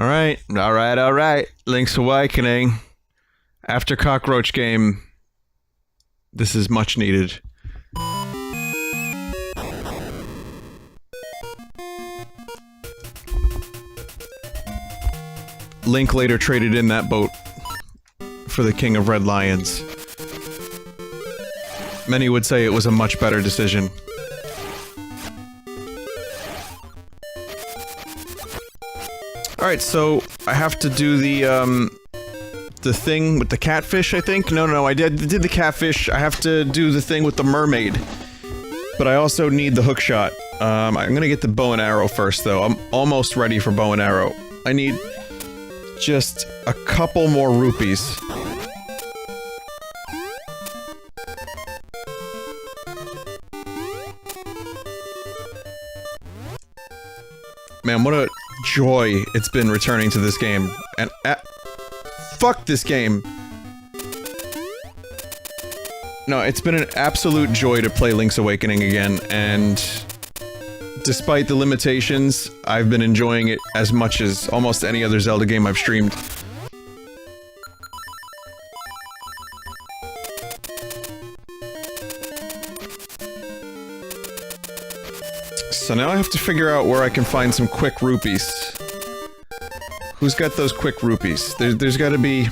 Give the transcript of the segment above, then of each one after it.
Alright. Link's Awakening. After Cockroach Game. This is much needed. Link later traded in that boat for the King of Red Lions. Many would say it was a much better decision. Alright, so I have to do the thing with the catfish, I think? No, I did the catfish. I have to do the thing with the mermaid. But I also need the hook shot. I'm gonna get the bow and arrow first, though. I'm almost ready for bow and arrow. I need just a couple more rupees. Man, what a joy it's been returning to this game. And fuck this game. No, it's been an absolute joy to play Link's Awakening again, and despite the limitations, I've been enjoying it as much as almost any other Zelda game I've streamed. So now I have to figure out where I can find some quick rupees. Who's got those quick rupees? There's gotta be...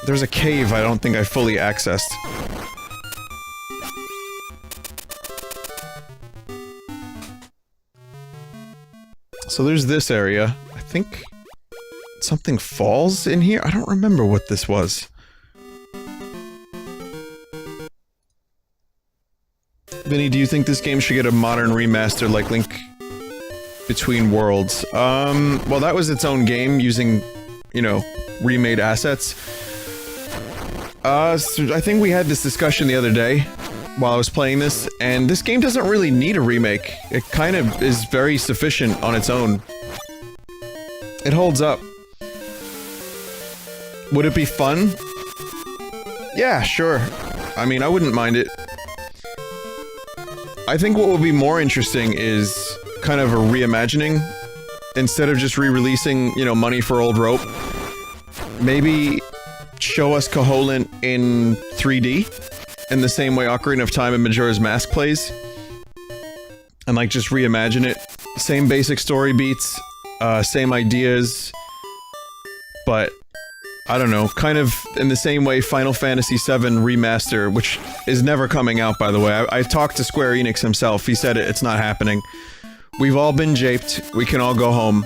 There's a cave I don't think I fully accessed. So there's this area. I think... something falls in here? I don't remember what this was. Vinny, do you think this game should get a modern remaster like Link Between Worlds? Well, that was its own game using, you know, remade assets. So I think we had this discussion the other day while I was playing this, and this game doesn't really need a remake. It kind of is very sufficient on its own. It holds up. Would it be fun? Yeah, sure. I mean, I wouldn't mind it. I think what would be more interesting is kind of a reimagining. Instead of just re-releasing, you know, money for old rope. Maybe show us Koholint in 3D, in the same way Ocarina of Time and Majora's Mask plays. And like just reimagine it. Same basic story beats, same ideas, but I don't know, kind of in the same way Final Fantasy VII Remaster, which is never coming out, by the way. I talked to Square Enix himself, he said it's not happening. We've all been japed, we can all go home.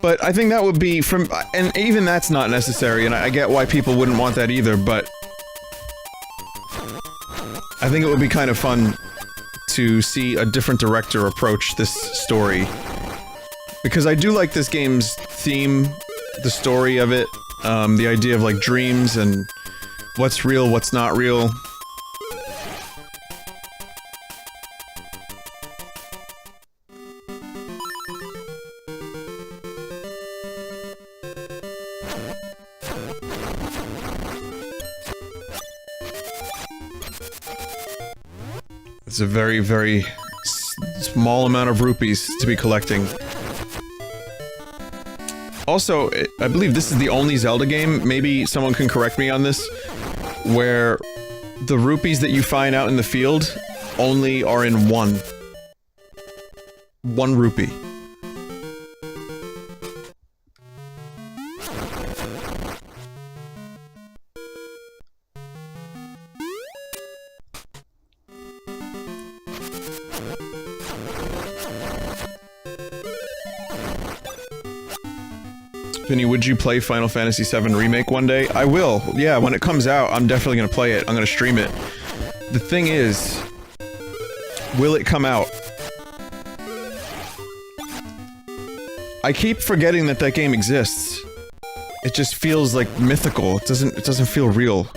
But I think that would be from- and even that's not necessary, and I get why people wouldn't want that either, but I think it would be kind of fun to see a different director approach this story. Because I do like this game's theme, the story of it, the idea of like dreams and what's real, what's not real. It's a very, very small amount of rupees to be collecting. Also, I believe this is the only Zelda game, maybe someone can correct me on this, where the rupees that you find out in the field only are in one. One rupee. Vinny, would you play Final Fantasy VII Remake one day? I will. Yeah, when it comes out, I'm definitely gonna play it. I'm gonna stream it. The thing is, will it come out? I keep forgetting that that game exists. It just feels like mythical. It doesn't feel real.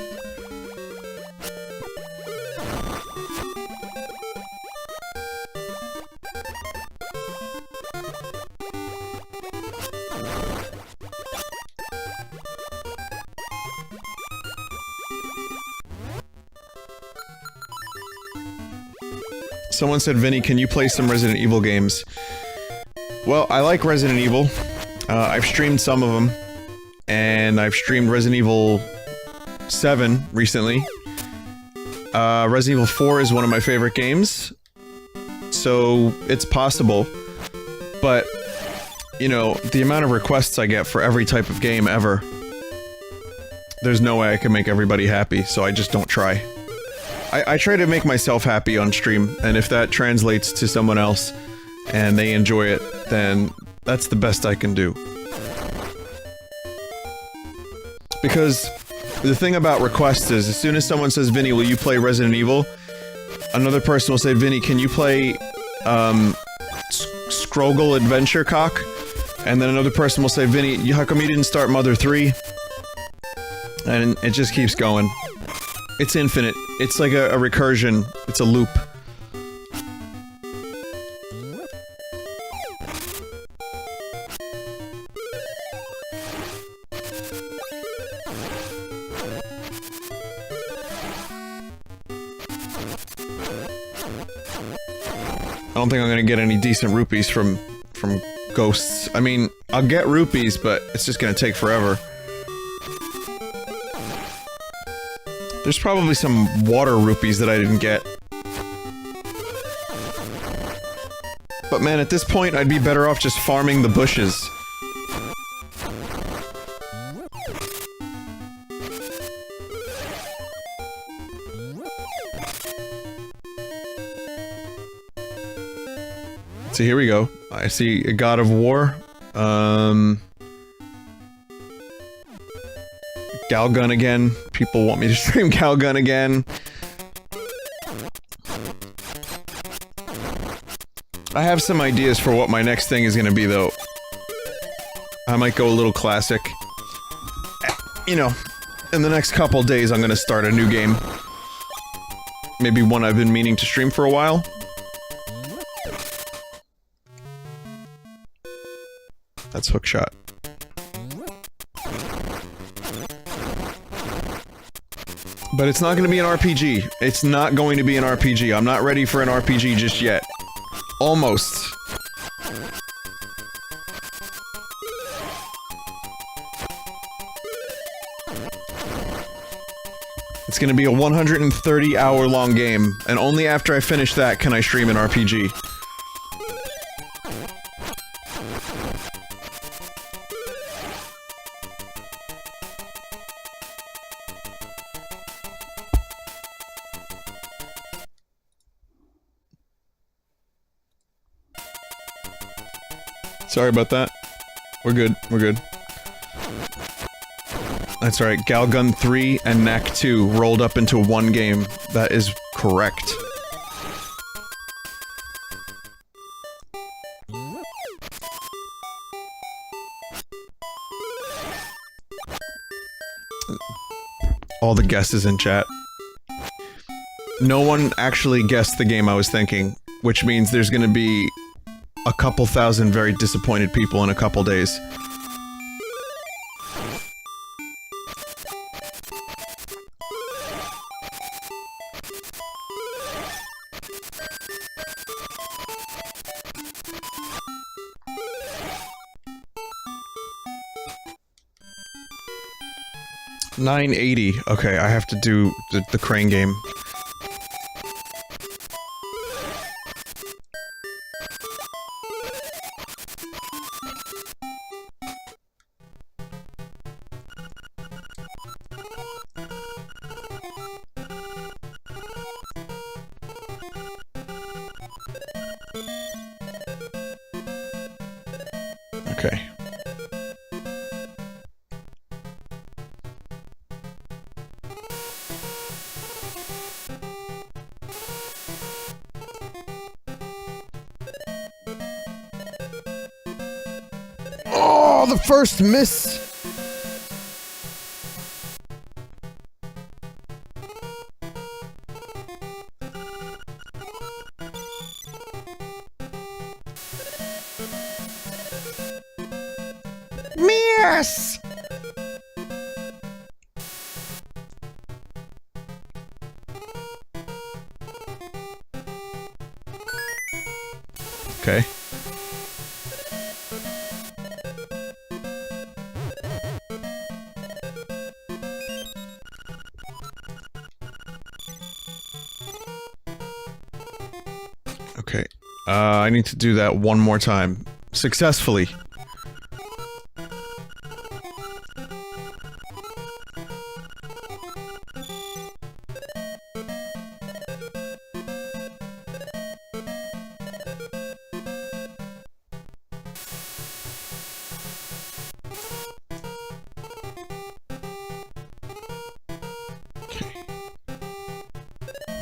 Someone said, Vinny, can you play some Resident Evil games? Well, I like Resident Evil. I've streamed some of them. And I've streamed Resident Evil 7 recently. Resident Evil 4 is one of my favorite games. So, it's possible. But, you know, the amount of requests I get for every type of game ever, there's no way I can make everybody happy, so I just don't try. I try to make myself happy on stream, and if that translates to someone else, and they enjoy it, then that's the best I can do. Because the thing about requests is, as soon as someone says, Vinny, will you play Resident Evil? Another person will say, Vinny, can you play, Scroggle Adventure Cock? And then another person will say, Vinny, how come you didn't start Mother 3? And it just keeps going. It's infinite. It's like a recursion. It's a loop. I don't think I'm gonna get any decent rupees from ghosts. I mean, I'll get rupees, but it's just gonna take forever. There's probably some water rupees that I didn't get. But man, at this point, I'd be better off just farming the bushes. So here we go. I see a God of War. Galgun again. People want me to stream Galgun again. I have some ideas for what my next thing is gonna be, though. I might go a little classic. You know, in the next couple days I'm gonna start a new game. Maybe one I've been meaning to stream for a while. That's Hookshot. But it's not going to be an RPG. It's not going to be an RPG. I'm not ready for an RPG just yet. Almost. It's going to be a 130-hour-long game, and only after I finish that can I stream an RPG. Sorry about that. We're good. We're good. That's right. Galgun 3 and Knack 2 rolled up into one game. That is correct. All the guesses in chat. No one actually guessed the game I was thinking, which means there's gonna be a couple thousand very disappointed people in a couple days. $9.80. Okay, I have to do the crane game. Okay. Oh, the first miss! Miss! Okay. Okay. I need to do that one more time. Successfully.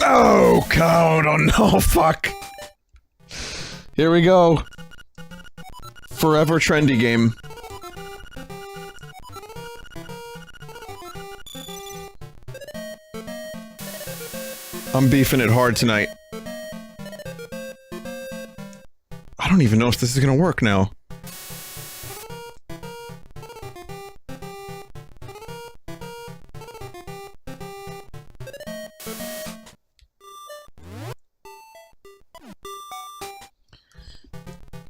Oh, code! Oh no, fuck! Here we go. Forever trendy game. I'm beefing it hard tonight. I don't even know if this is gonna work now.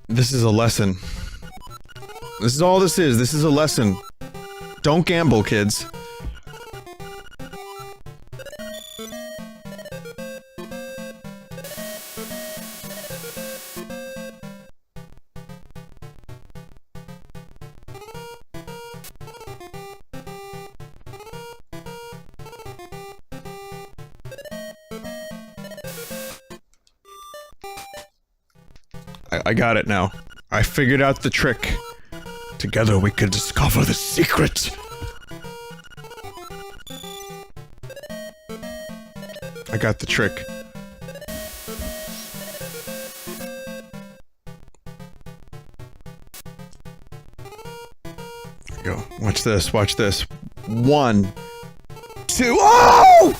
This is a lesson. This is all this is. This is a lesson. Don't gamble, kids. I got it now. I figured out the trick. Together we could discover the secret! I got the trick. There we go. Watch this, watch this. 1, 2, oh!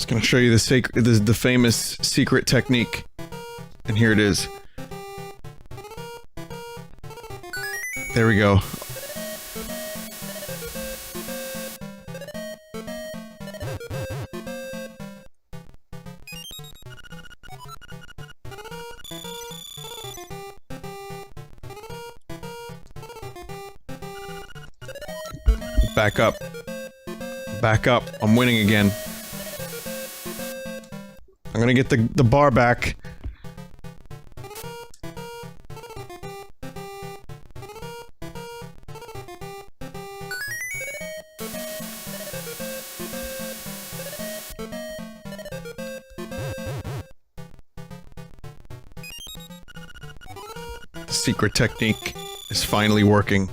Gonna show you the famous secret technique, and here it is. There we go. Back up. Back up. I'm winning again. I'm gonna get the bar back. The secret technique is finally working.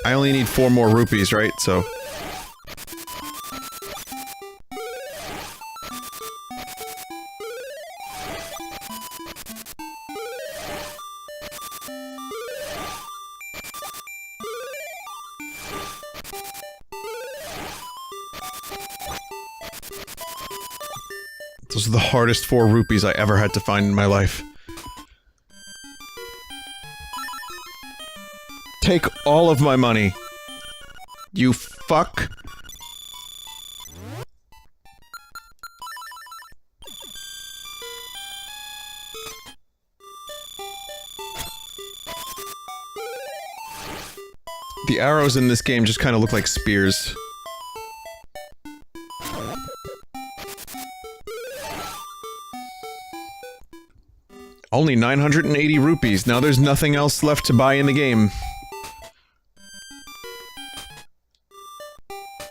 I only need 4 more rupees, right? So... Those are the hardest 4 rupees I ever had to find in my life. Take all of my money. You fuck. The arrows in this game just kind of look like spears. Only 980 rupees. Now there's nothing else left to buy in the game.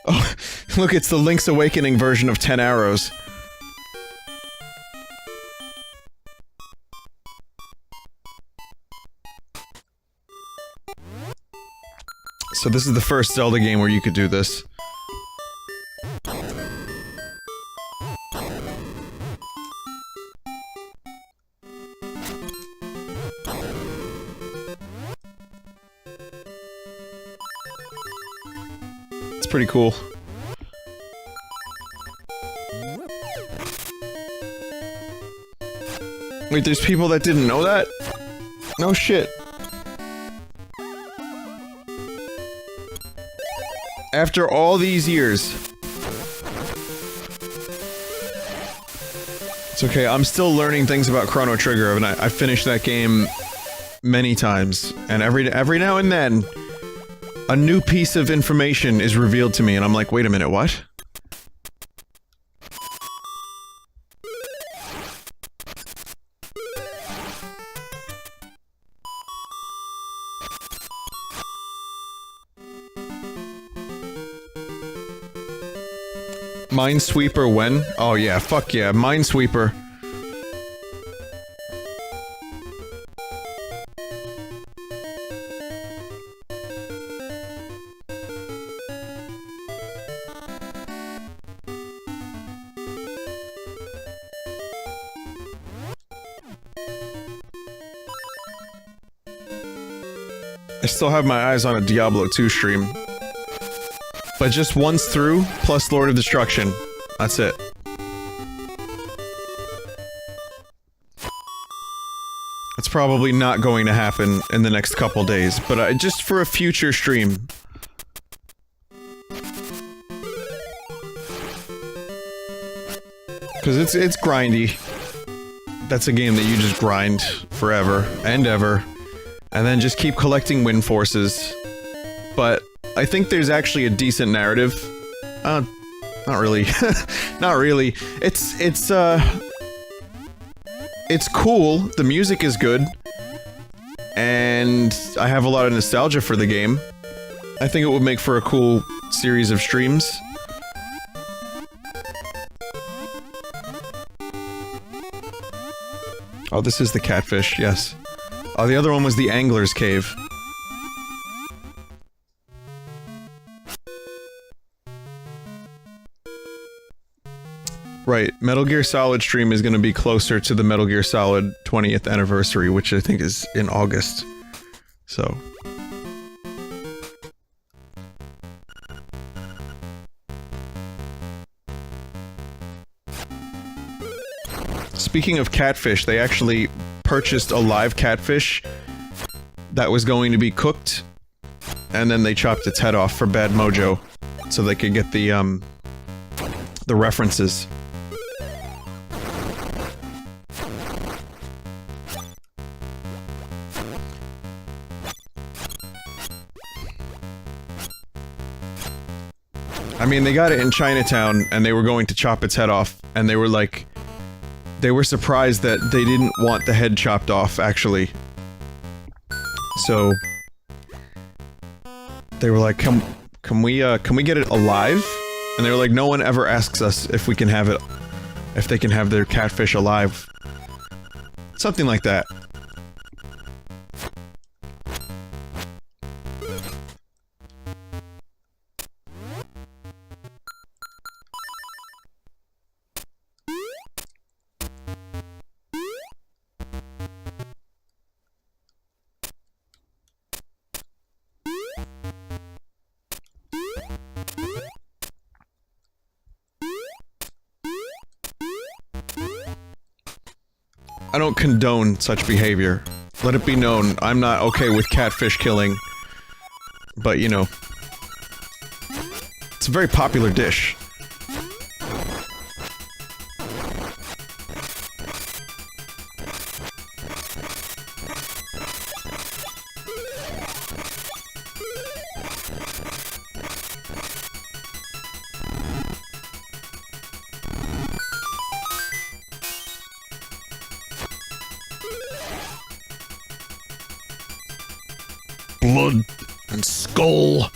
Oh, look, it's the Link's Awakening version of 10 arrows. So this is the first Zelda game where you could do this. pretty cool. Wait, there's people that didn't know that? No shit. After all these years. It's okay, I'm still learning things about Chrono Trigger, and I finished that game many times, and every now and then, a new piece of information is revealed to me, and I'm like, wait a minute, what? Minesweeper when? Oh yeah, fuck yeah, Minesweeper. I still have my eyes on a Diablo 2 stream. But just once through, plus Lord of Destruction. That's it. That's probably not going to happen in the next couple days, but just for a future stream. Because it's grindy. That's a game that you just grind forever and ever. And then just keep collecting win forces. But I think there's actually a decent narrative. Not really. Not really. It's cool. The music is good. And I have a lot of nostalgia for the game. I think it would make for a cool series of streams. Oh, this is the Catfish, yes. Oh, the other one was the Angler's Cave. Right, Metal Gear Solid stream is going to be closer to the Metal Gear Solid 20th anniversary, which I think is in August. So... Speaking of Catfish, they actually purchased a live catfish that was going to be cooked, and then they chopped its head off for Bad Mojo, so they could get the references. I mean, they got it in Chinatown, and they were going to chop its head off, and they were like... They were surprised that they didn't want the head chopped off, actually. So... They were like, can we get it alive? And they were like, no one ever asks us if we can have it... If they can have their catfish alive. Something like that. I don't condone such behavior. Let it be known, I'm not okay with catfish killing. But, you know... It's a very popular dish. Blood and skull.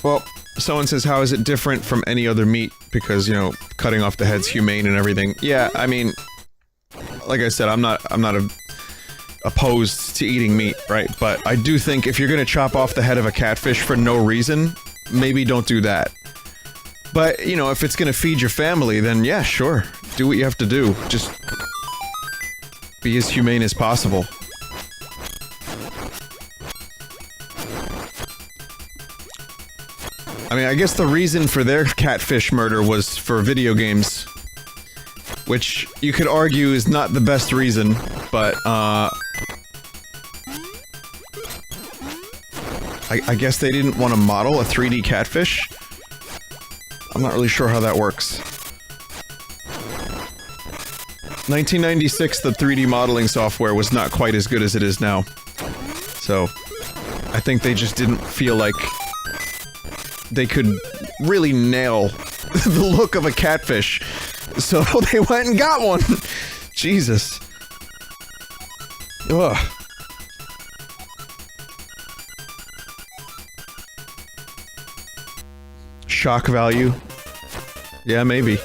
Well, someone says, how is it different from any other meat? Because, you know, cutting off the head's humane and everything. Yeah, I mean, like I said, I'm not opposed to eating meat, right? But I do think if you're gonna chop off the head of a catfish for no reason, maybe don't do that. But, you know, if it's gonna feed your family, then yeah, sure. Do what you have to do. Just be as humane as possible. I mean, I guess the reason for their catfish murder was for video games. Which, you could argue is not the best reason, but, I guess they didn't want to model a 3D catfish? I'm not really sure how that works. 1996, the 3D modeling software was not quite as good as it is now. So, I think they just didn't feel like they could really nail the look of a catfish. So they went and got one! Jesus. Ugh. Shock value? Yeah, maybe.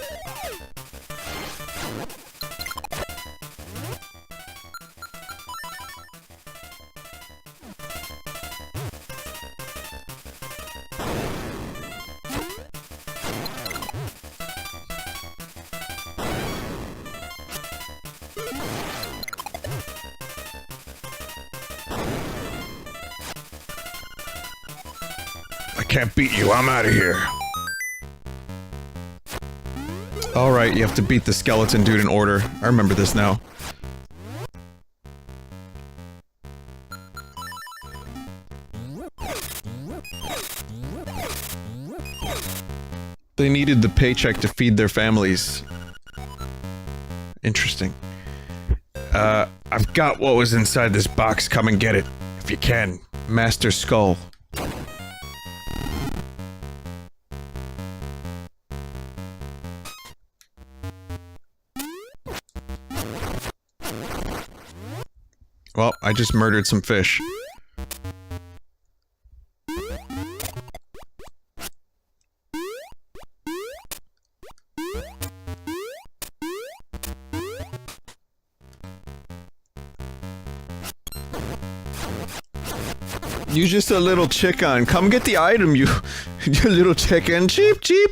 I can't beat you, I'm out of here. Alright, you have to beat the skeleton dude in order. I remember this now. They needed the paycheck to feed their families. Interesting. I've got what was inside this box. Come and get it. If you can. Master Skull. Well, I just murdered some fish. You just a little chicken. Come get the item, you little chicken. Cheep, cheep.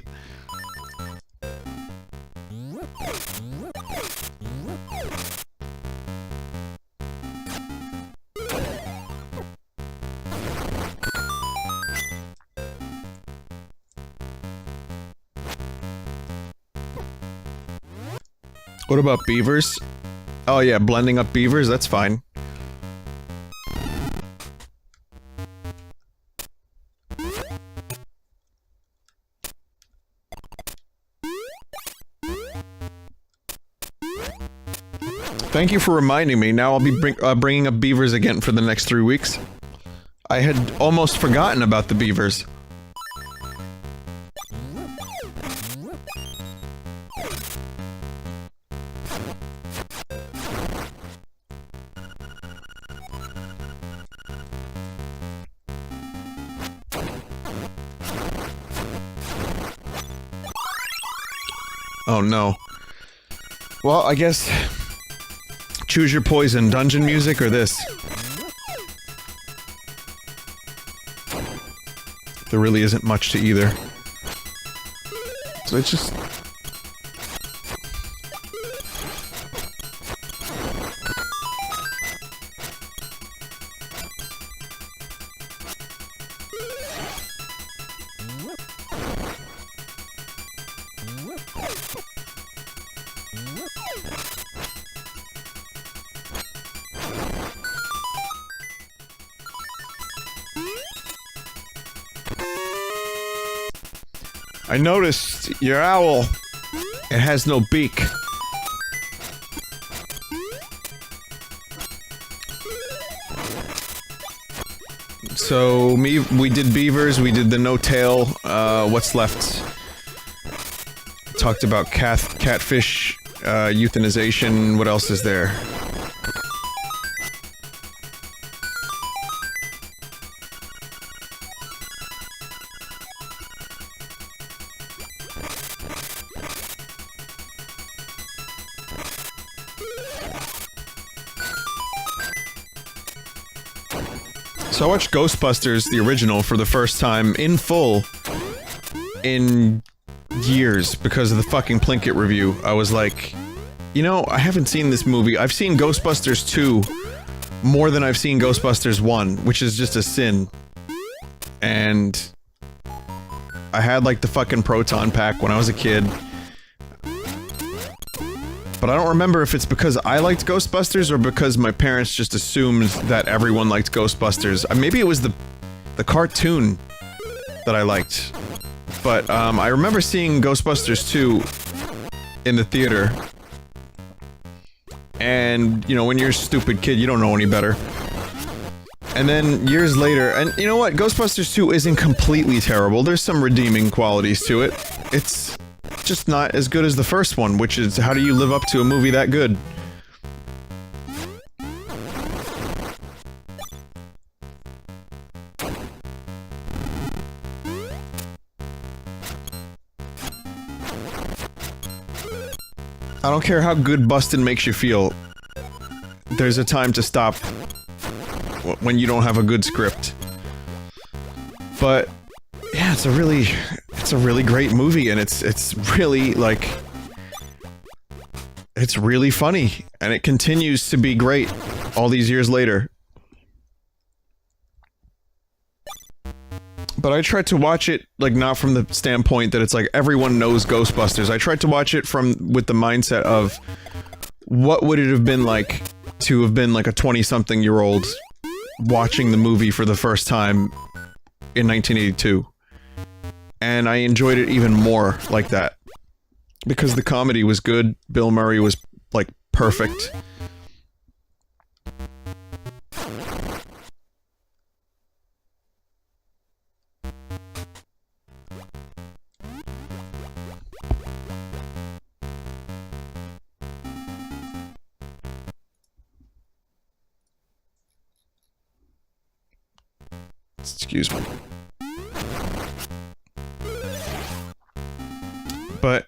What about beavers? Oh yeah, blending up beavers, that's fine. Thank you for reminding me. Now I'll be bringing up beavers again for the next 3 weeks. I had almost forgotten about the beavers. Oh no. Well, I guess... choose your poison, dungeon music or this? There really isn't much to either. So it's just... I noticed your owl. It has no beak. So, we did beavers, we did the no-tail, what's left? Talked about catfish, euthanization, what else is there? So I watched Ghostbusters, the original, for the first time in full in years because of the fucking Plinkett review. I was like, you know, I haven't seen this movie. I've seen Ghostbusters 2 more than I've seen Ghostbusters 1, which is just a sin. And I had like the fucking Proton Pack when I was a kid. But I don't remember if it's because I liked Ghostbusters or because my parents just assumed that everyone liked Ghostbusters. Maybe it was the cartoon that I liked. But I remember seeing Ghostbusters 2 in the theater. And, you know, when you're a stupid kid, you don't know any better. And then, years later, and you know what? Ghostbusters 2 isn't completely terrible. There's some redeeming qualities to it. It's just not as good as the first one, which is, how do you live up to a movie that good? I don't care how good bustin' makes you feel. There's a time to stop when you don't have a good script. But yeah, it's a really great movie, and it's really like, it's really funny, and it continues to be great all these years later. But I tried to watch it, like, not from the standpoint that it's like everyone knows Ghostbusters. I tried to watch it with the mindset of, what would it have been like to have been like a 20-something-year-old watching the movie for the first time in 1982. And I enjoyed it even more like that. Because the comedy was good, Bill Murray was, like, perfect. Excuse me. But,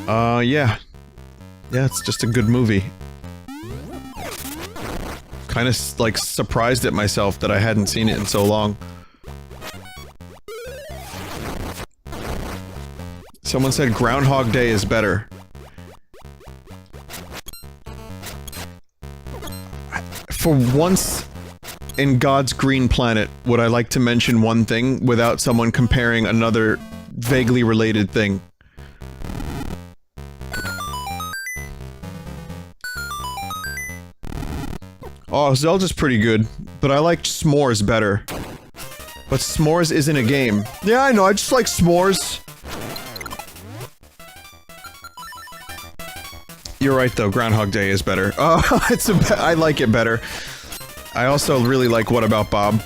yeah. Yeah, it's just a good movie. Kind of, like, surprised at myself that I hadn't seen it in so long. Someone said Groundhog Day is better. For once in God's green planet, would I like to mention one thing without someone comparing another vaguely related thing. Oh, Zelda's pretty good, but I liked S'mores better. But S'mores isn't a game. Yeah, I know, I just like S'mores. You're right though, Groundhog Day is better. I like it better. I also really like What About Bob?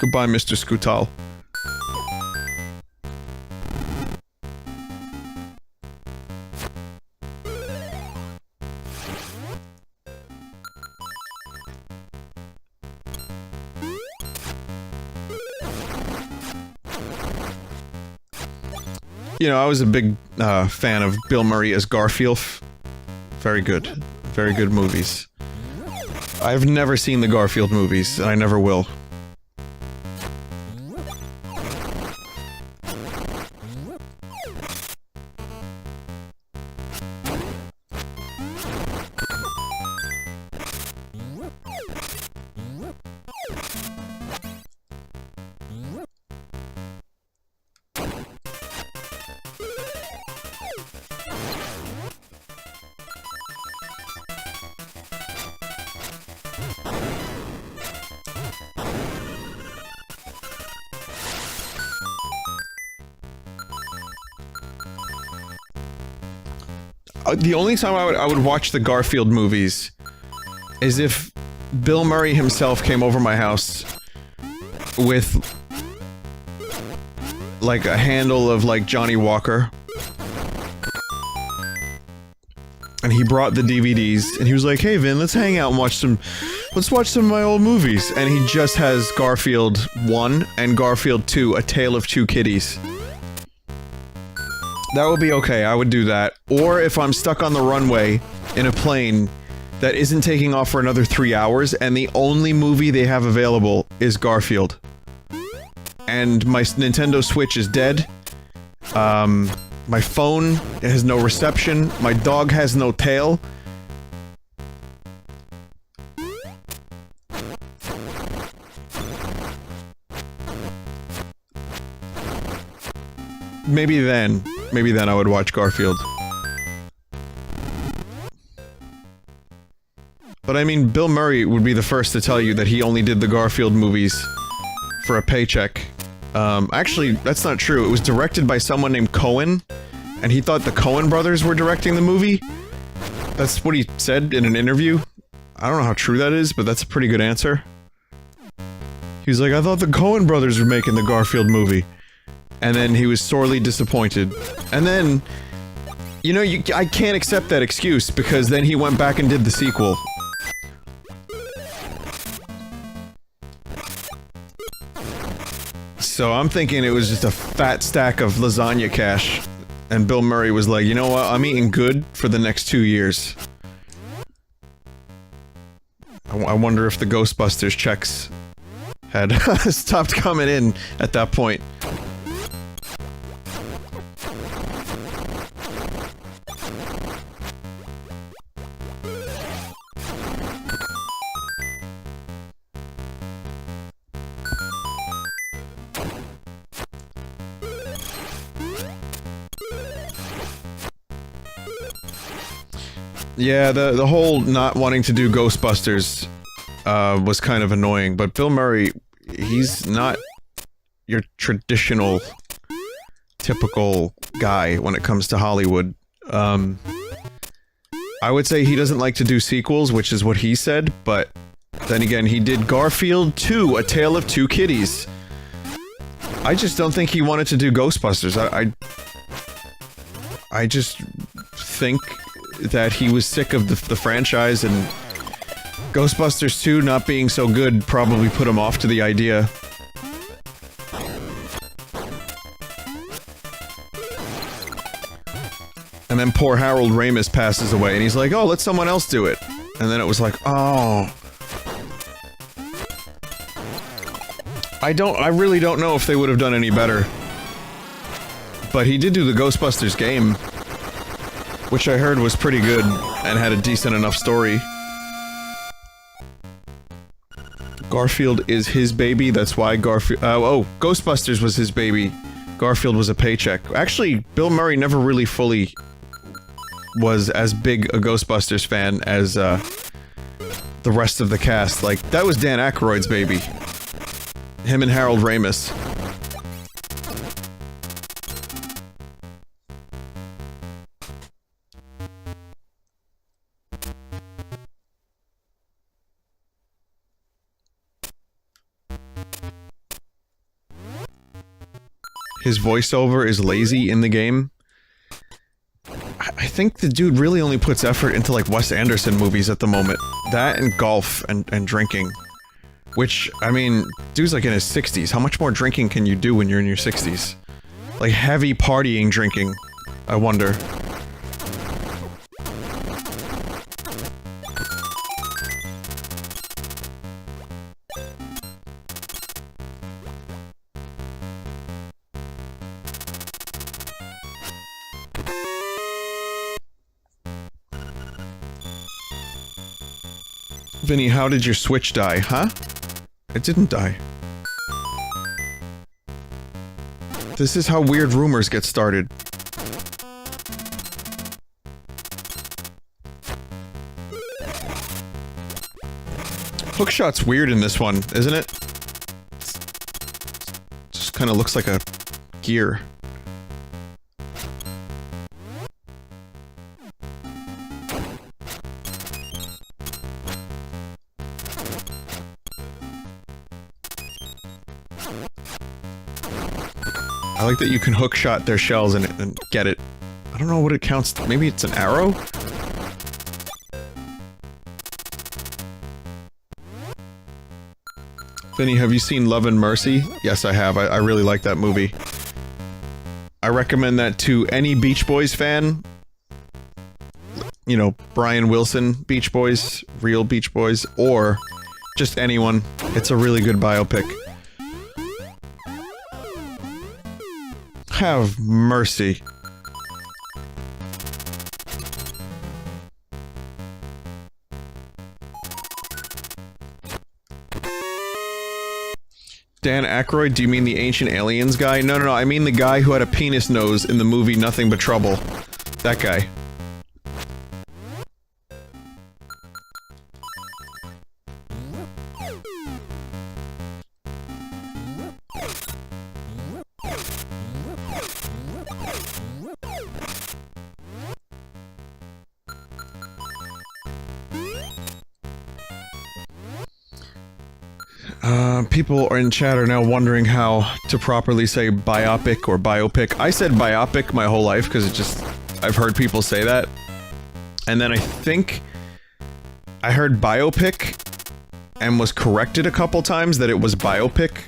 Goodbye, Mr. Scootal. You know, I was a big fan of Bill Murray as Garfield. Very good. Very good movies. I've never seen the Garfield movies, and I never will. The only time I would watch the Garfield movies is if Bill Murray himself came over my house with like a handle of like Johnny Walker, and he brought the DVDs and he was like, "Hey Vin, let's hang out and watch some of my old movies," and he just has Garfield 1 and Garfield 2, A Tale of Two Kitties. That would be okay, I would do that. Or if I'm stuck on the runway in a plane that isn't taking off for another 3 hours, and the only movie they have available is Garfield. And my Nintendo Switch is dead. My phone has no reception. My dog has no tail. Maybe then I would watch Garfield. But I mean, Bill Murray would be the first to tell you that he only did the Garfield movies for a paycheck. Actually, that's not true. It was directed by someone named Cohen, and he thought the Coen brothers were directing the movie. That's what he said in an interview. I don't know how true that is, but that's a pretty good answer. He's like, I thought the Coen brothers were making the Garfield movie. And then he was sorely disappointed. And then, you know, I can't accept that excuse, because then he went back and did the sequel. So I'm thinking it was just a fat stack of lasagna cash, and Bill Murray was like, you know what, I'm eating good for the next 2 years. I wonder if the Ghostbusters checks had stopped coming in at that point. Yeah, the whole not wanting to do Ghostbusters was kind of annoying, but Bill Murray, he's not your traditional, typical guy when it comes to Hollywood. I would say he doesn't like to do sequels, which is what he said, but then again, he did Garfield 2, A Tale of Two Kitties. I just don't think he wanted to do Ghostbusters. I just think that he was sick of the franchise, and Ghostbusters 2 not being so good probably put him off to the idea. And then poor Harold Ramis passes away, and he's like, oh, let someone else do it. And then it was like, oh. I really don't know if they would have done any better. But he did do the Ghostbusters game, which I heard was pretty good, and had a decent enough story. Garfield is his baby, that's why Garfield- oh, Ghostbusters was his baby. Garfield was a paycheck. Actually, Bill Murray never really fully was as big a Ghostbusters fan as, the rest of the cast. Like, that was Dan Aykroyd's baby. Him and Harold Ramis. His voiceover is lazy in the game. I think the dude really only puts effort into, like, Wes Anderson movies at the moment. That and golf and drinking. Which, I mean, dude's like in his 60s. How much more drinking can you do when you're in your 60s? Like, heavy partying drinking, I wonder. Vinny, how did your Switch die, huh? It didn't die. This is how weird rumors get started. Hookshot's weird in this one, isn't it? Just kind of looks like a gear. I like that you can hookshot their shells and get it. I don't know what it counts to. Maybe it's an arrow? Vinny, have you seen Love and Mercy? Yes, I have. I really like that movie. I recommend that to any Beach Boys fan. you know, Brian Wilson Beach Boys, real Beach Boys, or just anyone. It's a really good biopic. Have mercy. Dan Aykroyd, do you mean the Ancient Aliens guy? No, no, no, I mean the guy who had a penis nose in the movie Nothing But Trouble. That guy. People in chat are now wondering how to properly say biopic or biopic. I said biopic my whole life because it just... I've heard people say that. And then I think I heard biopic and was corrected a couple times that it was biopic.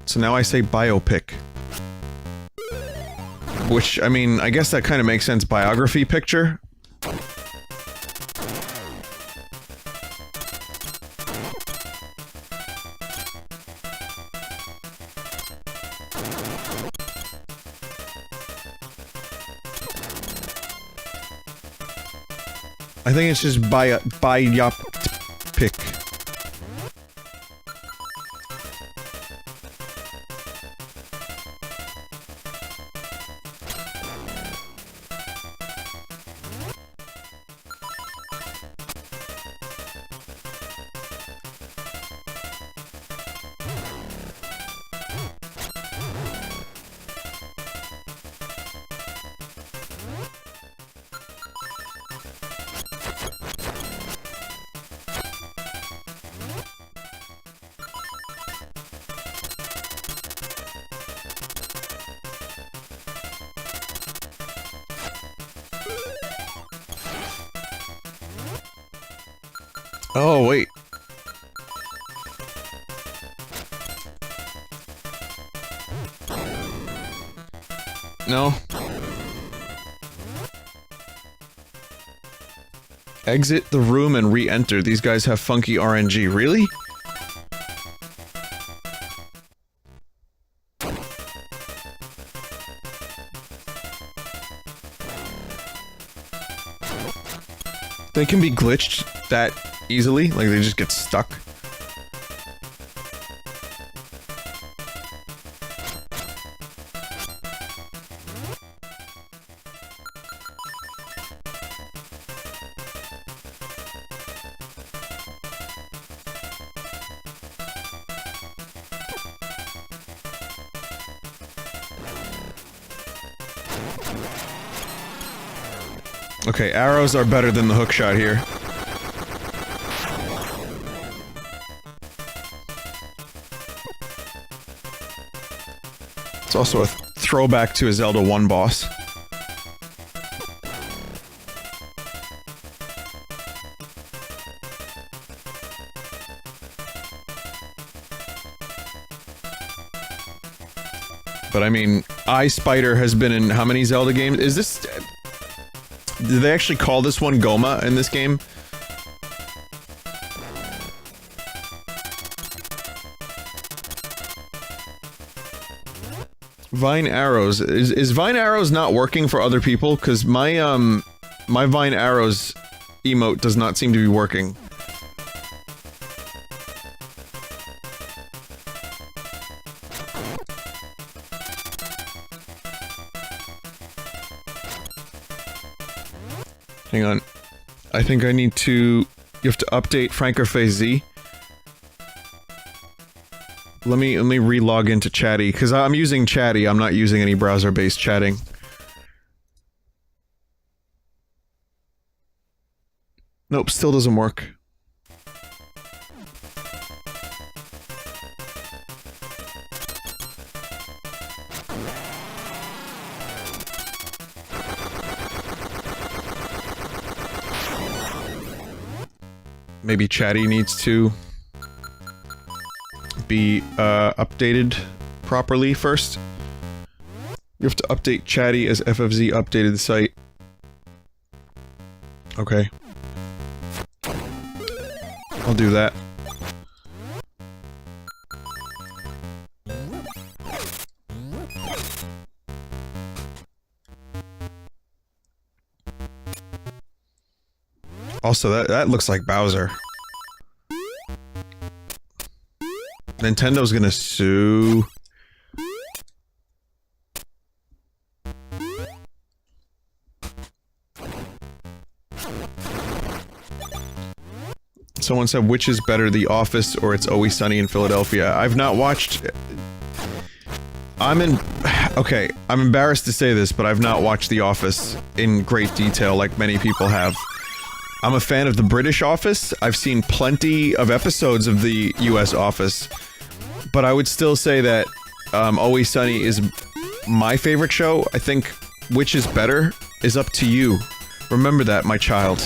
So now I say biopic. Which, I mean, I guess that kind of makes sense. Biography picture. I think it's just biopic. Oh, wait. No. Exit the room and re-enter. These guys have funky RNG. Really? They can be glitched that easily? Like, they just get stuck? Okay, arrows are better than the hookshot here. It's also a throwback to a Zelda 1 boss. But I mean, Eye Spider has been in how many Zelda games? Is this... Did they actually call this one Goma in this game? Vine arrows. Is Vine arrows not working for other people? Because my, my Vine arrows emote does not seem to be working. Hang on. I think I need to... You have to update Frankerface Z. Let me re-log into Chatty, because I'm using Chatty, I'm not using any browser-based chatting. Nope, still doesn't work. Maybe Chatty needs to be updated properly first. You have to update Chatty as FFZ updated the site. Okay. I'll do that. Also, that looks like Bowser. Nintendo's gonna sue. Someone said, which is better, The Office or It's Always Sunny in Philadelphia? I've not watched... Okay, I'm embarrassed to say this, but I've not watched The Office in great detail like many people have. I'm a fan of the British Office. I've seen plenty of episodes of the US Office. But I would still say that Always Sunny is my favorite show. I think which is better is up to you. Remember that, my child.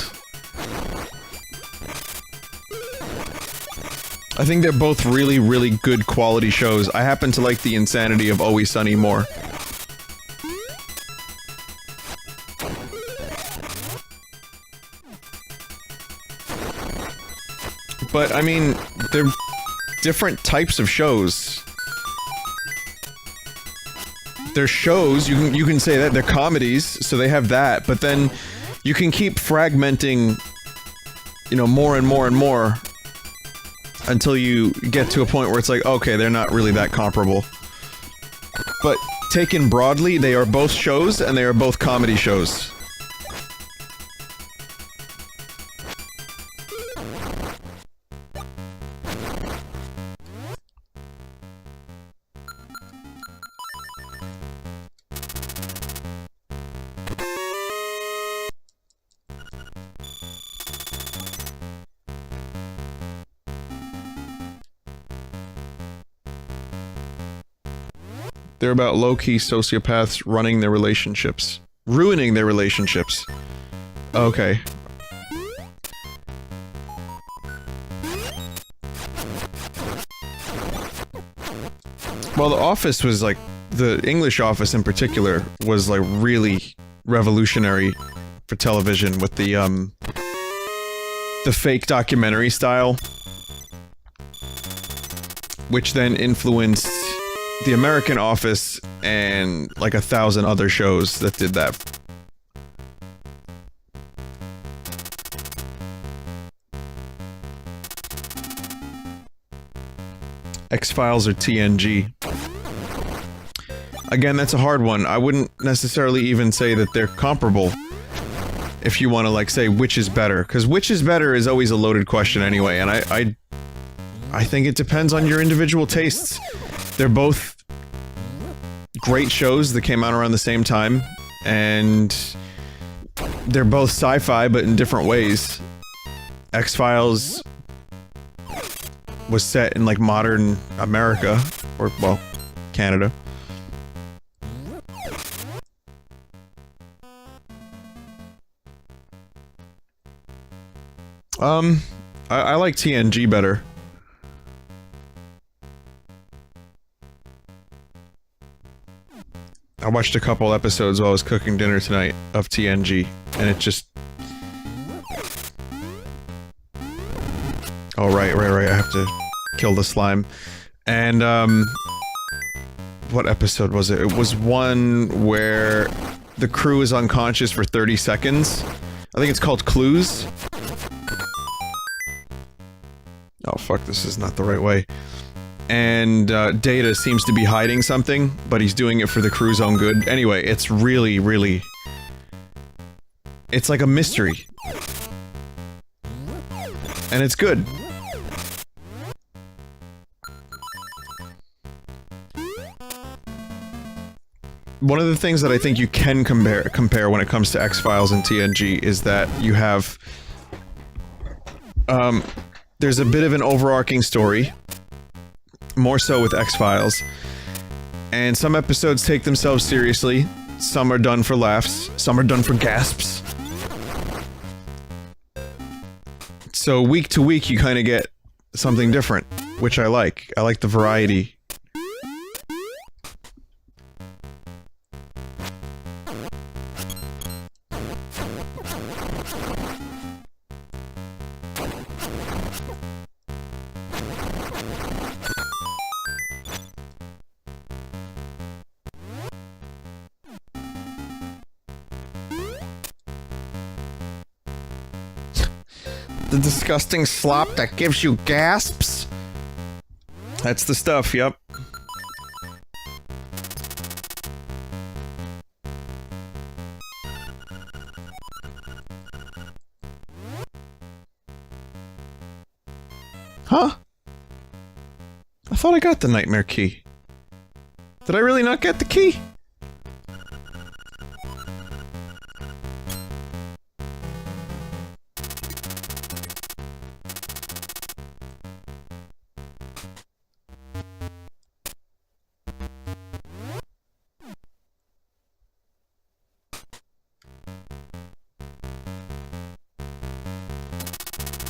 I think they're both really, really good quality shows. I happen to like the insanity of Always Sunny more. But, I mean, they're different types of shows. They're shows, you can say that, they're comedies, so they have that, but then you can keep fragmenting, you know, more and more and more until you get to a point where it's like, okay, they're not really that comparable. But taken broadly, they are both shows, and they are both comedy shows. They're about low-key sociopaths running their relationships. Ruining their relationships. Okay. Well, The Office was like... The English Office in particular was like really revolutionary for television with the fake documentary style. Which then influenced the American Office and like 1,000 other shows that did that. X-Files or TNG? Again, that's a hard one. I wouldn't necessarily even say that they're comparable. If you want to like say which is better, because which is better is always a loaded question anyway, and I think it depends on your individual tastes. They're both great shows that came out around the same time, and they're both sci-fi, but in different ways. X-Files was set in, like, modern America, or, well, Canada. I like TNG better. I watched a couple episodes while I was cooking dinner tonight of TNG, and it just... Oh, right, I have to kill the slime. And, what episode was it? It was one where the crew is unconscious for 30 seconds. I think it's called Clues. Oh, fuck, this is not the right way. And, Data seems to be hiding something, but he's doing it for the crew's own good. Anyway, it's really, really... It's like a mystery. And it's good. One of the things that I think you can compare when it comes to X-Files and TNG is that you have... there's a bit of an overarching story. More so with X-Files. And some episodes take themselves seriously. Some are done for laughs. Some are done for gasps. So week to week you kind of get something different, which I like. I like the variety. The disgusting slop that gives you gasps? That's the stuff, yep. Huh? I thought I got the nightmare key. Did I really not get the key?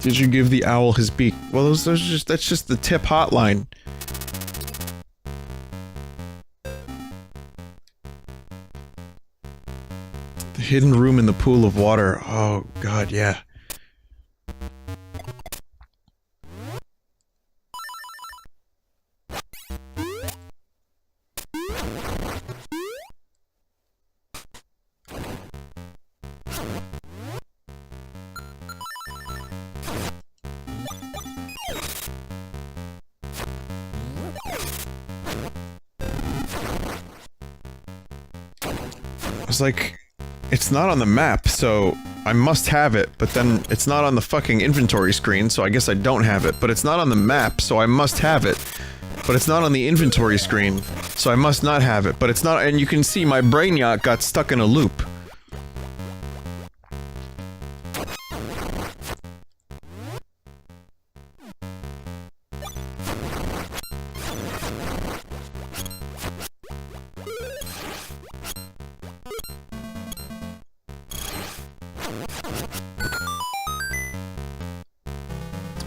Did you give the owl his beak? Well, that's just the tip hotline. The hidden room in the pool of water. Oh, God, yeah. Like, it's not on the map, so I must have it, but then it's not on the fucking inventory screen, so I guess I don't have it, but it's not on the map, so I must have it, but it's not on the inventory screen, so I must not have it, but it's not, and you can see my brain yacht got stuck in a loop.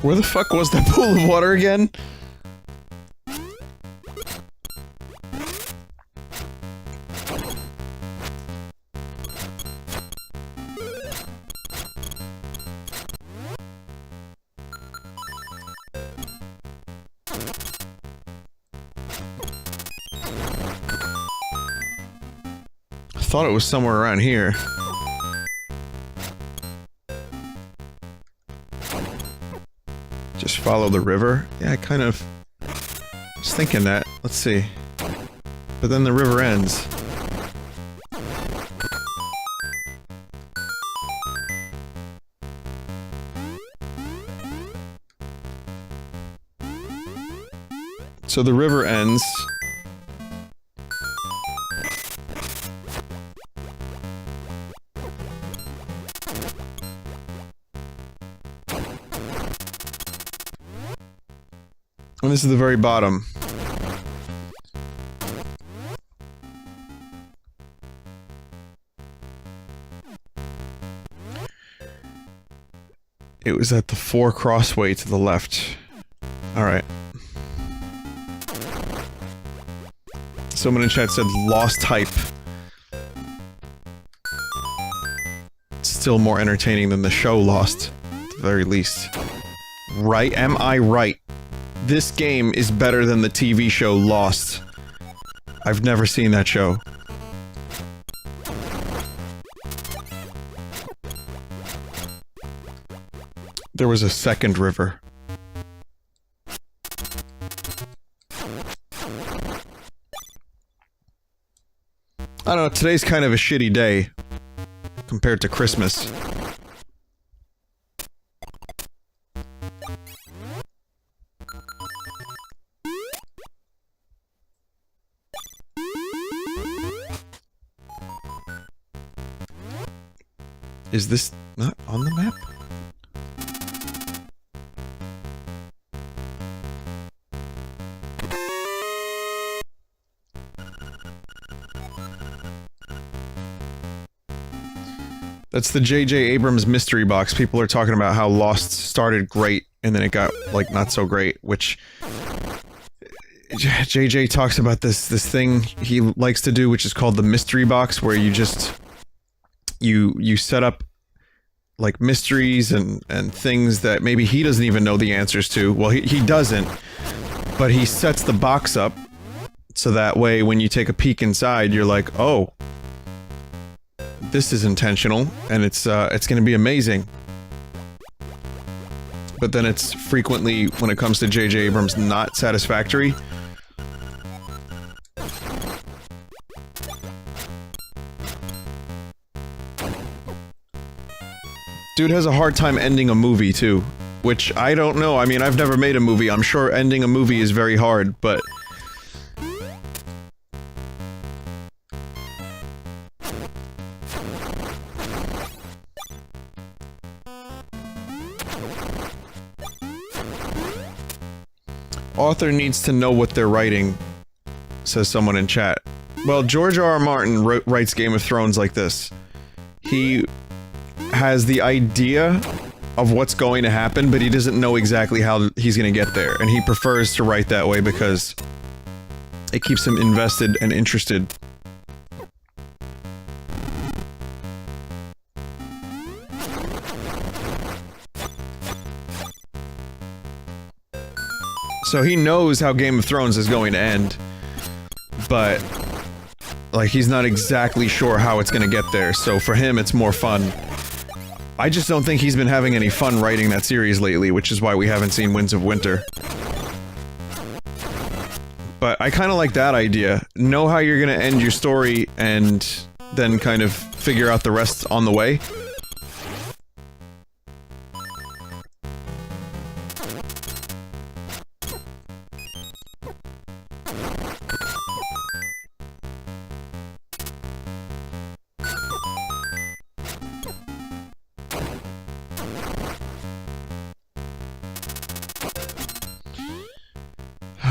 Where the fuck was that pool of water again? I thought it was somewhere around here. Just follow the river? Yeah, I kind of was thinking that. Let's see. But then the river ends. So the river ends. And this is the very bottom. It was at the 4 crossway to the left. Alright. Someone in chat said lost hype. Still more entertaining than the show Lost, at the very least. Right? Am I right? This game is better than the TV show Lost. I've never seen that show. There was a second river. I don't know, today's kind of a shitty day compared to Christmas. Is this not on the map? That's the J.J. Abrams mystery box. People are talking about how Lost started great, and then it got, like, not so great, which... J.J. talks about this thing he likes to do, which is called the mystery box, where you just... You set up, like, mysteries and things that maybe he doesn't even know the answers to. Well, he doesn't, but he sets the box up so that way when you take a peek inside, you're like, oh... This is intentional, and it's gonna be amazing. but then it's frequently, when it comes to J.J. Abrams, not satisfactory. Dude has a hard time ending a movie, too. Which, I don't know, I mean, I've never made a movie, I'm sure ending a movie is very hard, but... Author needs to know what they're writing, says someone in chat. Well, George R. R. Martin writes Game of Thrones like this. He has the idea of what's going to happen, but he doesn't know exactly how he's going to get there, and he prefers to write that way because it keeps him invested and interested. So he knows how Game of Thrones is going to end, but, like, he's not exactly sure how it's gonna get there, so for him it's more fun. I just don't think he's been having any fun writing that series lately, which is why we haven't seen Winds of Winter. But I kinda like that idea. Know how you're gonna end your story, and then kind of figure out the rest on the way.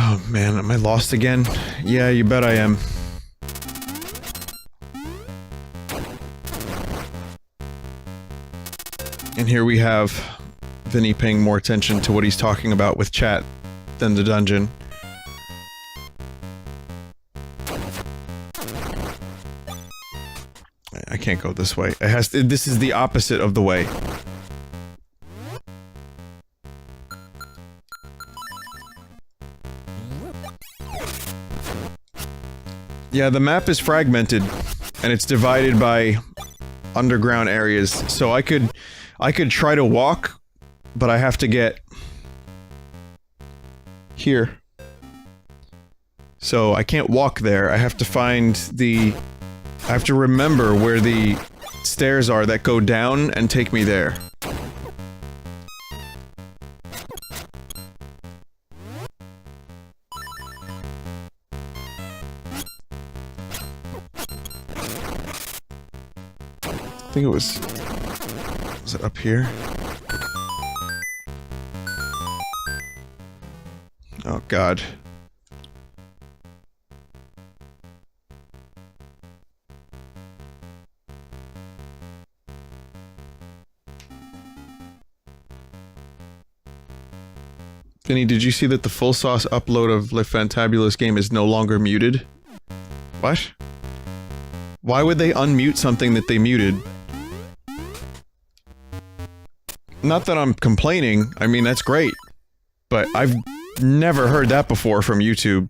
Oh man, am I lost again? Yeah, you bet I am. And here we have Vinny paying more attention to what he's talking about with chat than the dungeon. I can't go this way. It has to, this is the opposite of the way. Yeah, the map is fragmented, and it's divided by underground areas, so I could try to walk, but I have to get here. So I can't walk there, I have to find the... I have to remember where the stairs are that go down and take me there. I think it was it up here? Oh god. Vinny, did you see that the full sauce upload of Le Fantabulous game is no longer muted? What? Why would they unmute something that they muted? Not that I'm complaining, I mean, that's great. But I've never heard that before from YouTube.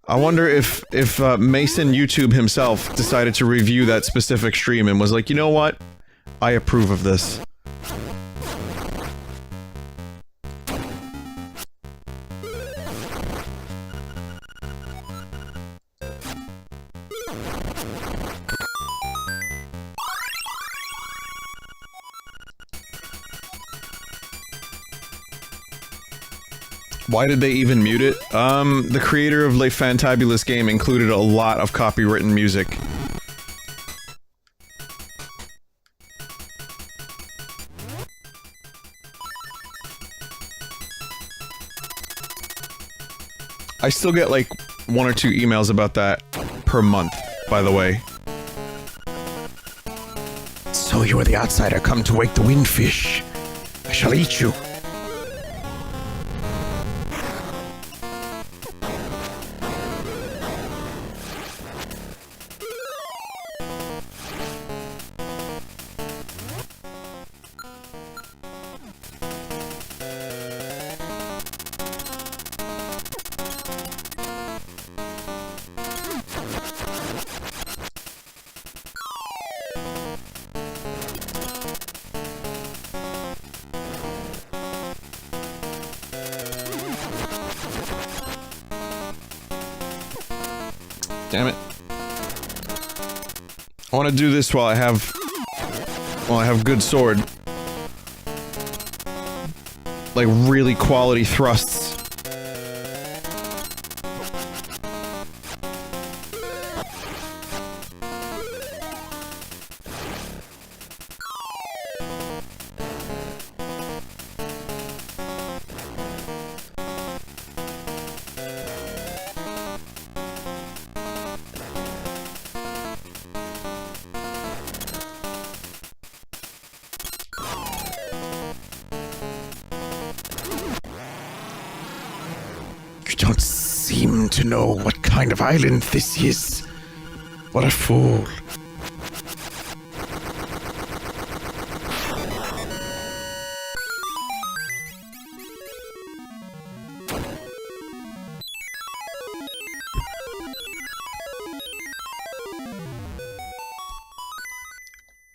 I wonder if Mason YouTube himself decided to review that specific stream and was like, you know what? I approve of this. Why did they even mute it? The creator of Le Fantabulous game included a lot of copywritten music. I still get like 1 or 2 emails about that per month, by the way. So you are the outsider come to wake the windfish. I shall eat you. Damn it. I want to do this while I have good sword. Like, really quality thrusts. To know what kind of island this is. What a fool.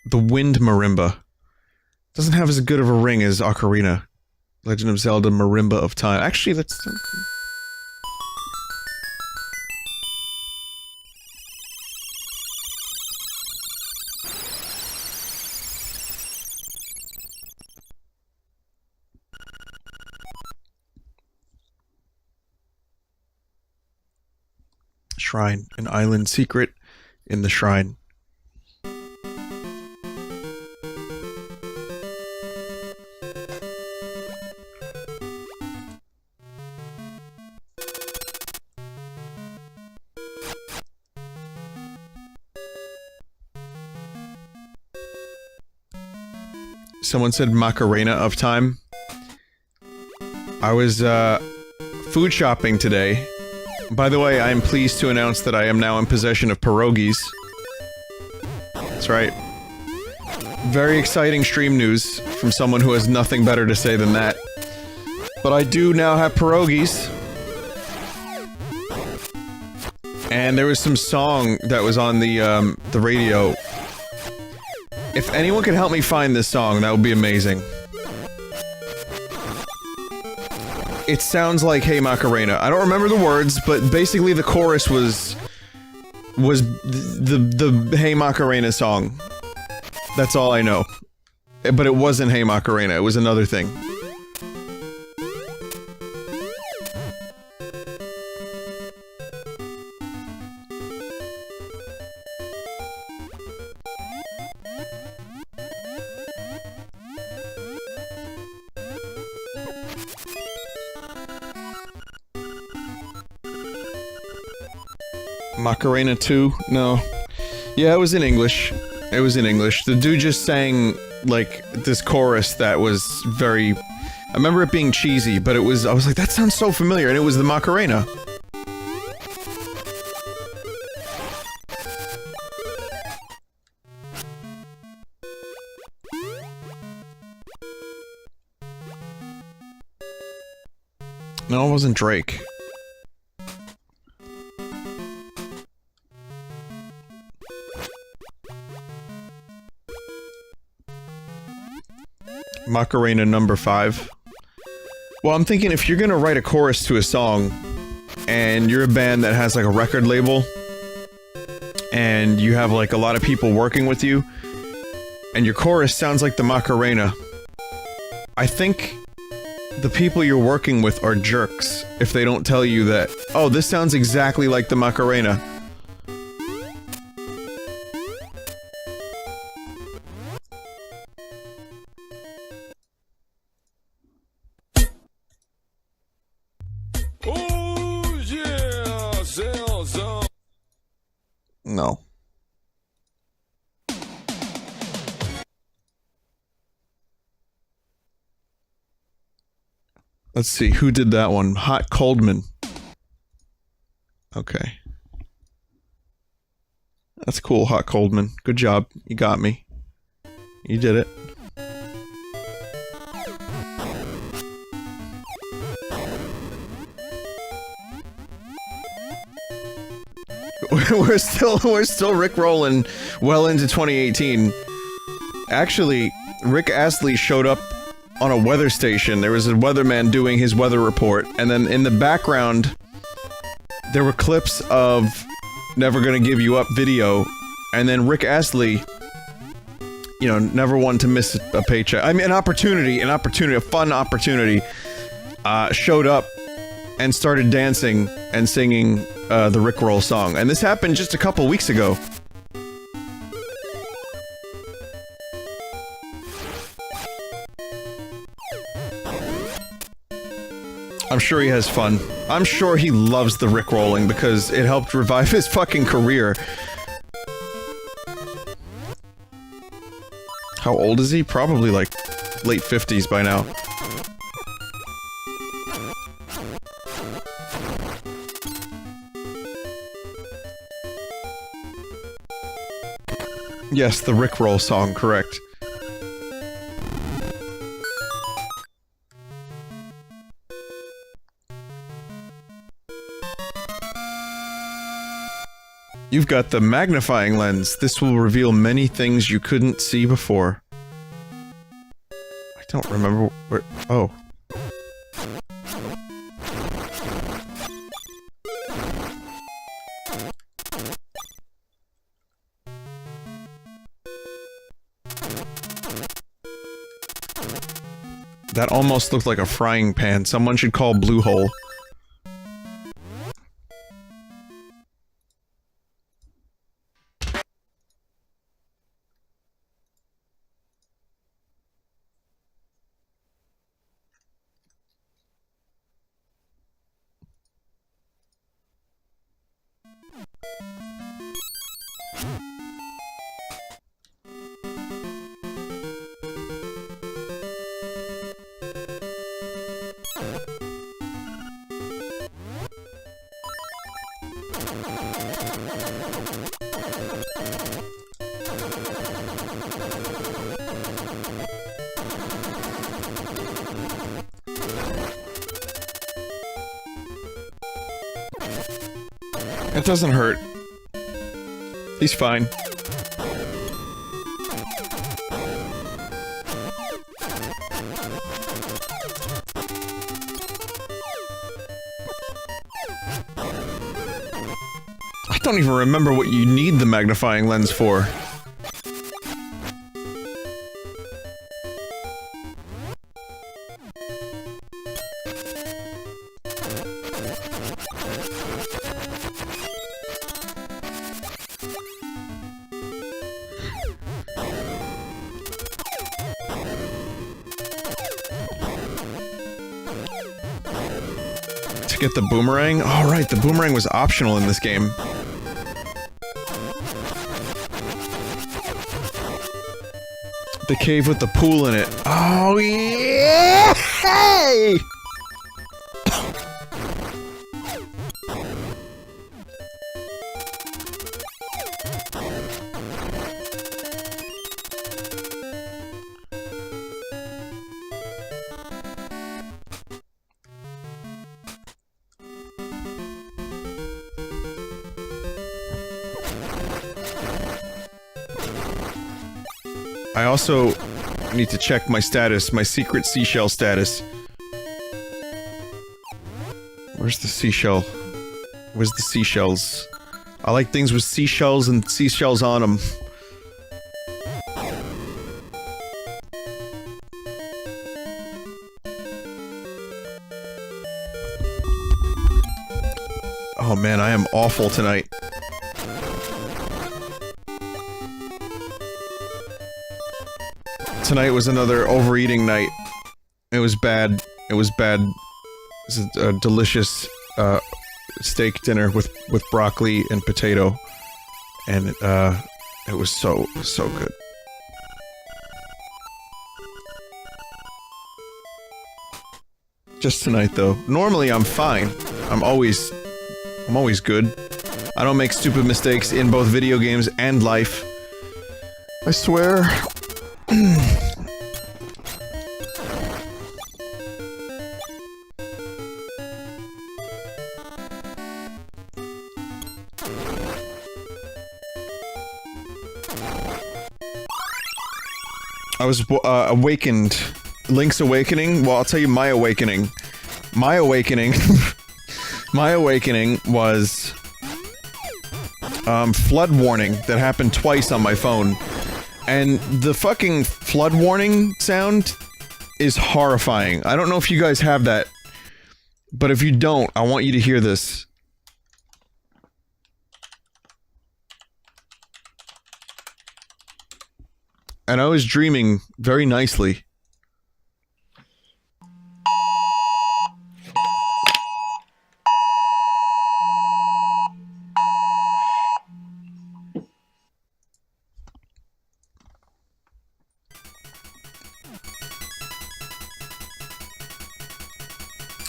The Wind Marimba. Doesn't have as good of a ring as Ocarina. Legend of Zelda Marimba of Time. Actually, that's... Shrine. An island secret in the shrine. Someone said Macarena of Time. I was, food shopping today. By the way, I am pleased to announce that I am now in possession of pierogies. That's right. Very exciting stream news from someone who has nothing better to say than that. But I do now have pierogies. And there was some song that was on the radio. If anyone can help me find this song, that would be amazing. It sounds like Hey Macarena. I don't remember the words, but basically the chorus was the Hey Macarena song. That's all I know. But it wasn't Hey Macarena, it was another thing. Macarena 2? No. Yeah, it was in English. It was in English. The dude just sang, like, this chorus that was very... I remember it being cheesy, but it was... I was like, that sounds so familiar, and it was the Macarena. No, it wasn't Drake. Macarena number 5. Well, I'm thinking if you're gonna write a chorus to a song, and you're a band that has like a record label, and you have like a lot of people working with you, and your chorus sounds like the Macarena, I think the people you're working with are jerks if they don't tell you that, oh, this sounds exactly like the Macarena. No. Let's see, who did that one? Hot Coldman. Okay. That's cool, Hot Coldman. Good job. You got me. You did it. We're still Rickrolling well into 2018. Actually, Rick Astley showed up on a weather station. There was a weatherman doing his weather report, and then in the background, there were clips of never gonna give you up video, and then Rick Astley, you know, never one to miss a paycheck. I mean, a fun opportunity, showed up and started dancing and singing the Rickroll song. And this happened just a couple weeks ago. I'm sure he has fun. I'm sure he loves the Rickrolling because it helped revive his fucking career. How old is he? Probably like late 50s by now. Yes, the Rickroll song, correct. You've got the magnifying lens. This will reveal many things you couldn't see before. I don't remember where— oh. That almost looked like a frying pan. Someone should call Blue Hole. It doesn't hurt. He's fine. I don't even remember what you need the magnifying lens for. To get the boomerang? Oh, right, the boomerang was optional in this game. The cave with the pool in it. Oh, yeah! Hey! I also need to check my status, my secret seashell status. Where's the seashell? Where's the seashells? I like things with seashells and seashells on them. Oh man, I am awful tonight. Tonight was another overeating night. It was bad. It was bad. It was a delicious steak dinner with broccoli and potato, and it was so good. Just tonight though. Normally I'm fine. I'm always good. I don't make stupid mistakes in both video games and life. I swear. I was awakened. Link's awakening? Well, I'll tell you my awakening. My awakening... my awakening was... flood warning that happened twice on my phone. And the fucking flood warning sound is horrifying. I don't know if you guys have that, but if you don't, I want you to hear this. And I was dreaming very nicely.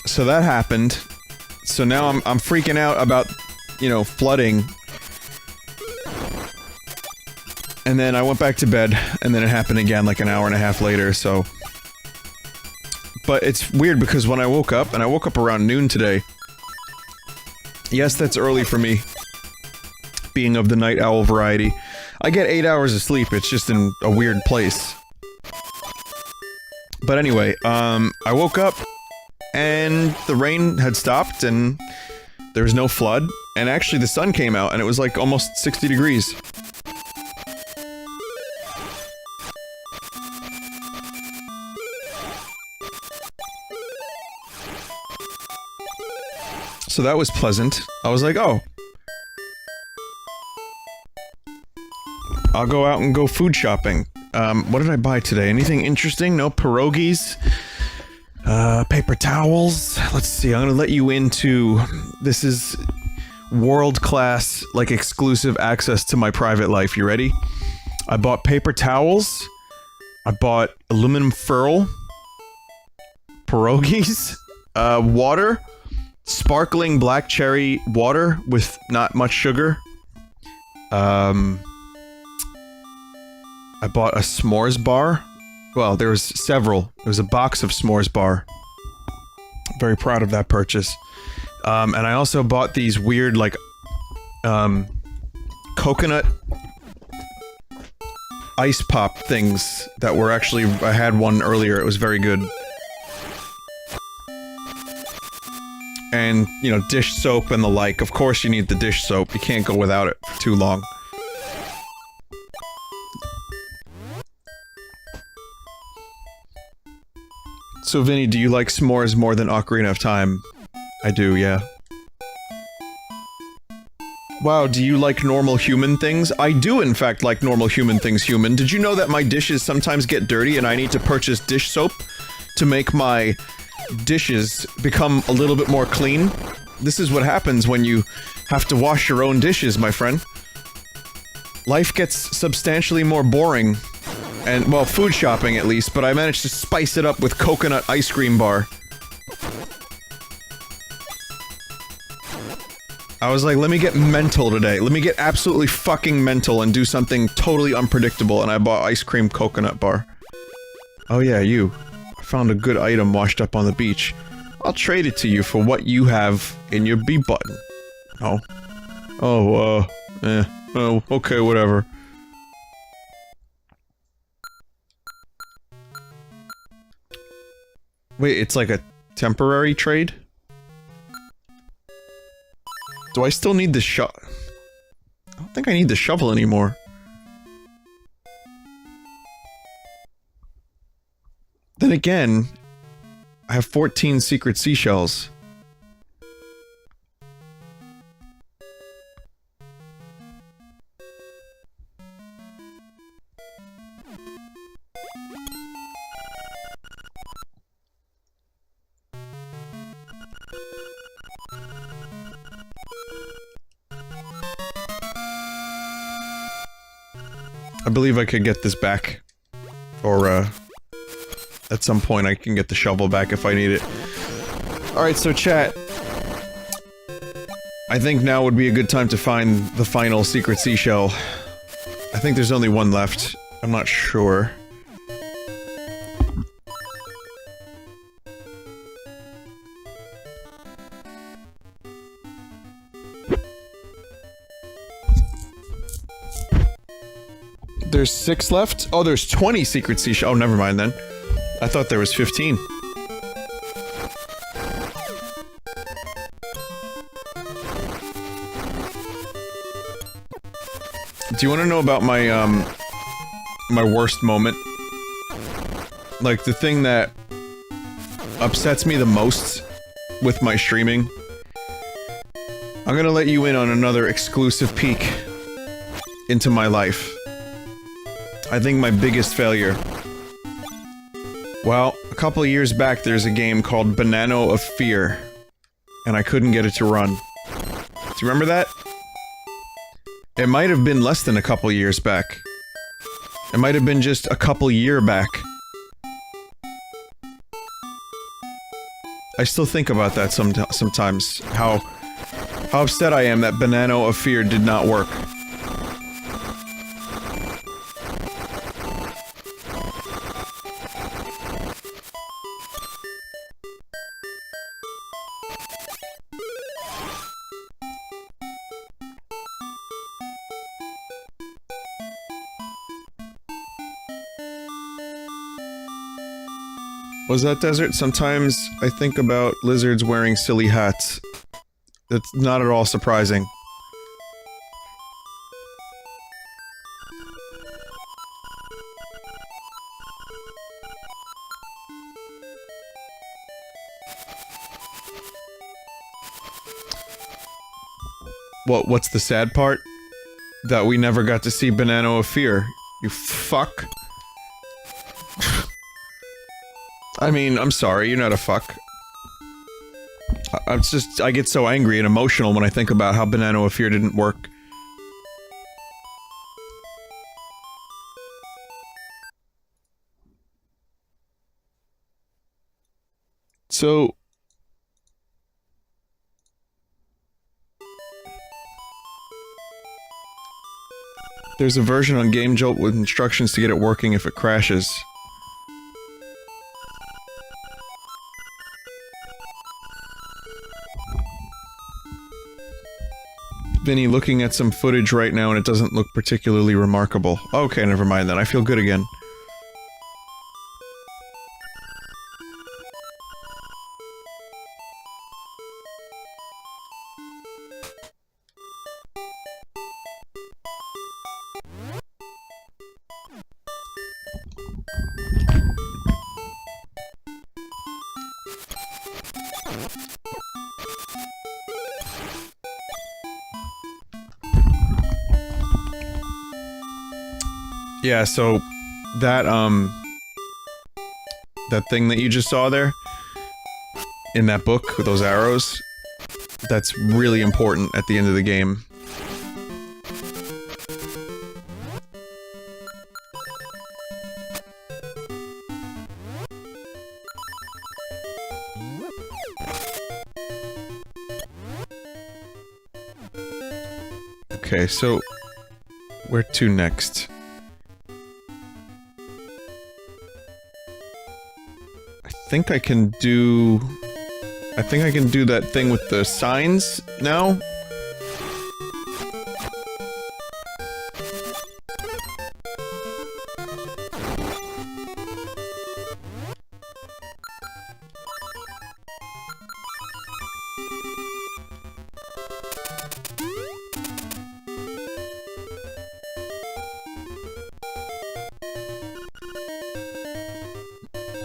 So that happened. So now I'm freaking out about, you know, flooding. And then I went back to bed, and then it happened again like an hour and a half later, so... But it's weird because when I woke up, and I woke up around noon today... Yes, that's early for me. Being of the night owl variety. I get 8 hours of sleep, it's just in a weird place. But anyway, I woke up, and the rain had stopped, and there was no flood, and actually the sun came out, and it was like almost 60 degrees. So that was pleasant. I was like, oh. I'll go out and go food shopping. What did I buy today? Anything interesting? No pierogies? Paper towels? Let's see, I'm gonna let you into... This is world-class, like, exclusive access to my private life. You ready? I bought paper towels. I bought aluminum foil. Pierogies. Water. Sparkling black cherry water with not much sugar. I bought a s'mores bar. Well, there was several. There was a box of s'mores bar. Very proud of that purchase. And I also bought these weird, like, coconut ice pop things that were actually... I had one earlier, it was very good. And, you know, dish soap and the like. Of course you need the dish soap, you can't go without it for too long. So Vinny, do you like s'mores more than Ocarina of Time? I do, yeah. Wow, do you like normal human things? I do in fact like normal human things, human. Did you know that my dishes sometimes get dirty and I need to purchase dish soap to make my dishes become a little bit more clean? This is what happens when you have to wash your own dishes, my friend. Life gets substantially more boring. And, well, food shopping at least, but I managed to spice it up with coconut ice cream bar. I was like, let me get mental today. Let me get absolutely fucking mental and do something totally unpredictable, and I bought ice cream coconut bar. Oh yeah, you. I found a good item washed up on the beach. I'll trade it to you for what you have in your B button. Oh. Oh, oh, okay, whatever. Wait, it's like a temporary trade? Do I still need the shovel? I don't think I need the shovel anymore. Then again, I have 14 secret seashells. I believe I could get this back. Or, at some point I can get the shovel back if I need it. Alright, so chat. I think now would be a good time to find the final secret seashell. I think there's only one left. I'm not sure. There's 6 left? Oh, there's 20 secret seashells. Oh, never mind then. I thought there was 15. Do you want to know about my, my worst moment? Like, the thing that upsets me the most with my streaming? I'm gonna let you in on another exclusive peek into my life. I think my biggest failure. Well, a couple of years back there's a game called Banana of Fear, and I couldn't get it to run. Do you remember that? It might have been less than a couple years back. It might have been just a couple year back. I still think about that sometimes, how upset I am that Banana of Fear did not work. Was that desert? Sometimes I think about lizards wearing silly hats. That's not at all surprising. What's the sad part? That we never got to see Banana of Fear. You fuck. I mean, I'm sorry, you're not a fuck. I get so angry and emotional when I think about how Banana of Fear didn't work. So... there's a version on Game Jolt with instructions to get it working if it crashes. Vinny, looking at some footage right now and it doesn't look particularly remarkable. Okay, never mind then. I feel good again. Yeah, so that that thing that you just saw there in that book with those arrows, that's really important at the end of the game. Okay, so where to next? I think I can do that thing with the signs now.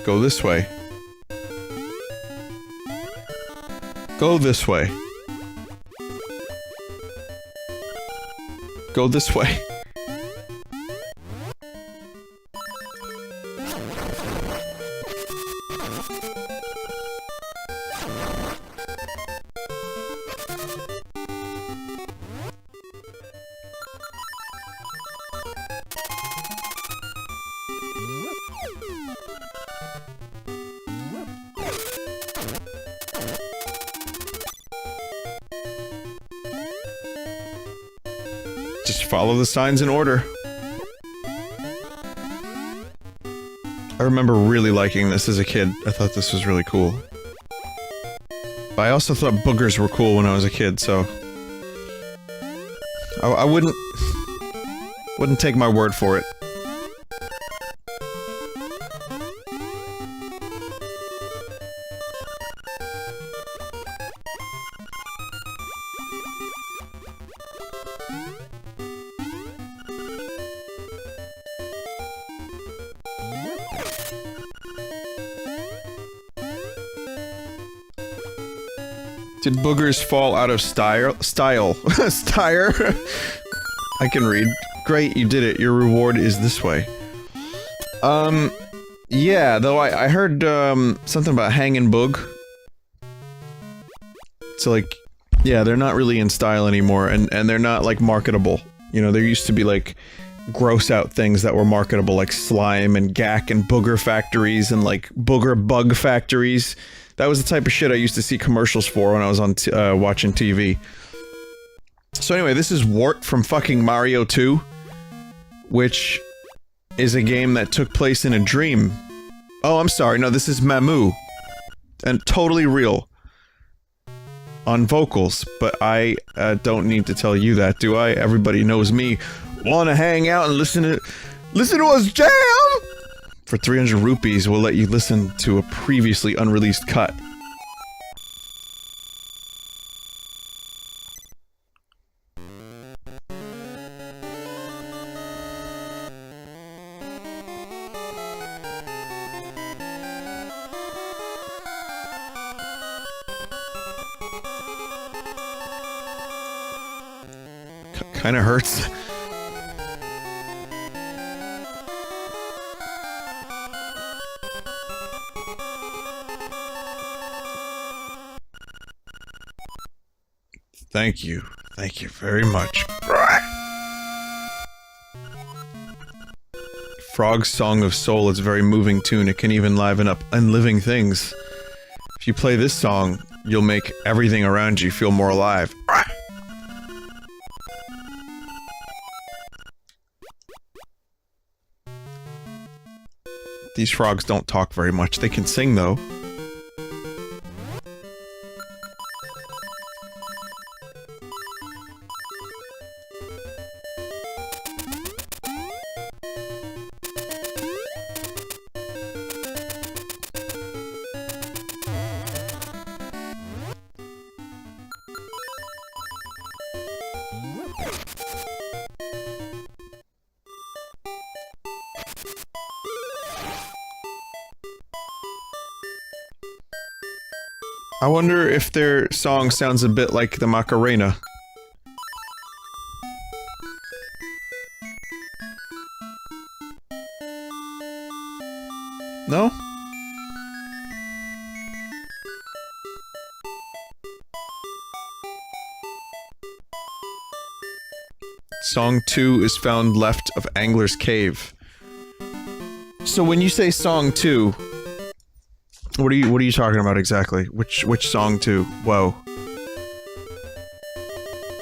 Go this way. Go this way. Go this way. Just follow the signs in order. I remember really liking this as a kid. I thought this was really cool. But I also thought boogers were cool when I was a kid, so... I wouldn't take my word for it. Did boogers fall out of style? Styre? I can read. Great, you did it. Your reward is this way. Yeah, though I heard, something about hanging boog. So, like, yeah, they're not really in style anymore, and they're not, like, marketable. You know, there used to be, like, gross-out things that were marketable, like slime and gack and booger factories and, like, booger bug factories. That was the type of shit I used to see commercials for when I was on watching TV. So anyway, this is Wart from fucking Mario 2, which is a game that took place in a dream. Oh, I'm sorry, no, this is Mamu. And totally real. On vocals, but I don't need to tell you that, do I? Everybody knows me. Wanna hang out and listen to us jam? For 300 rupees, we'll let you listen to a previously unreleased cut. Kinda hurts. Thank you. Thank you very much. Frog's Song of Soul is a very moving tune. It can even liven up unliving things. If you play this song, you'll make everything around you feel more alive. These frogs don't talk very much. They can sing, though. I wonder if their song sounds a bit like the Macarena. No? Song 2 is found left of Angler's Cave. So when you say Song 2... What are you talking about exactly? Which song to? Whoa.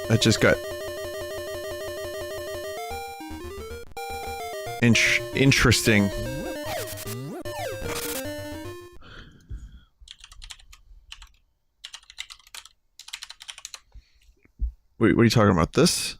That just got... interesting. Wait, what are you talking about? This?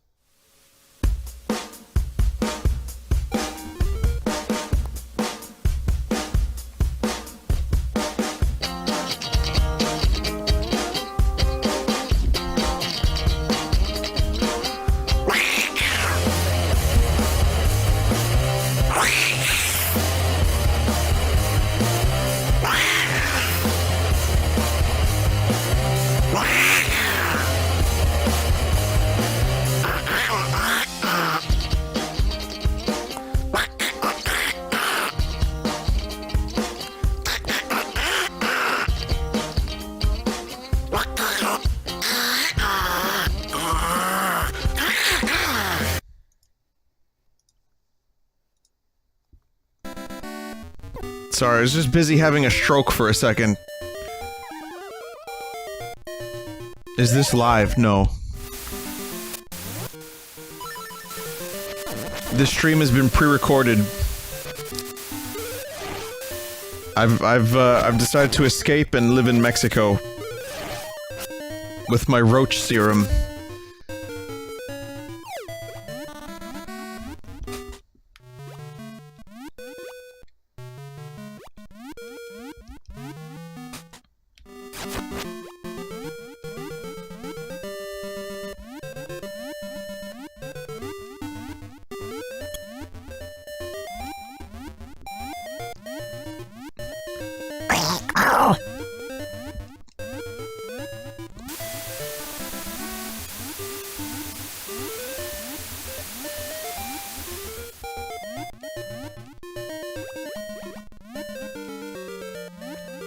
Sorry, I was just busy having a stroke for a second. Is this live? No. This stream has been pre-recorded. I've decided to escape and live in Mexico. With my roach serum.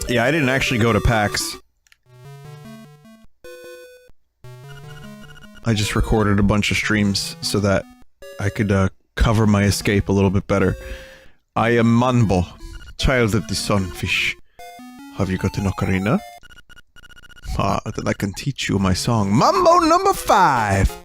Yeah, I didn't actually go to PAX. I just recorded a bunch of streams so that I could cover my escape a little bit better. I am Manbo, child of the Sunfish. Have you got an ocarina? Ah, then I can teach you my song. Mambo number 5!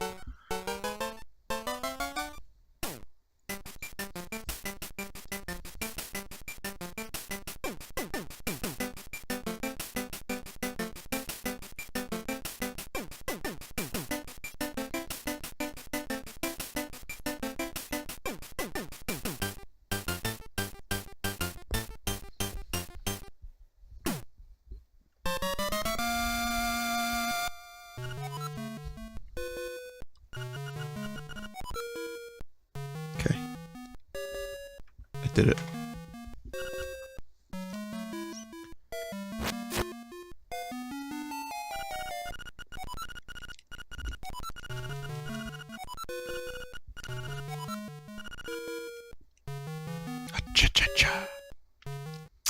Did it.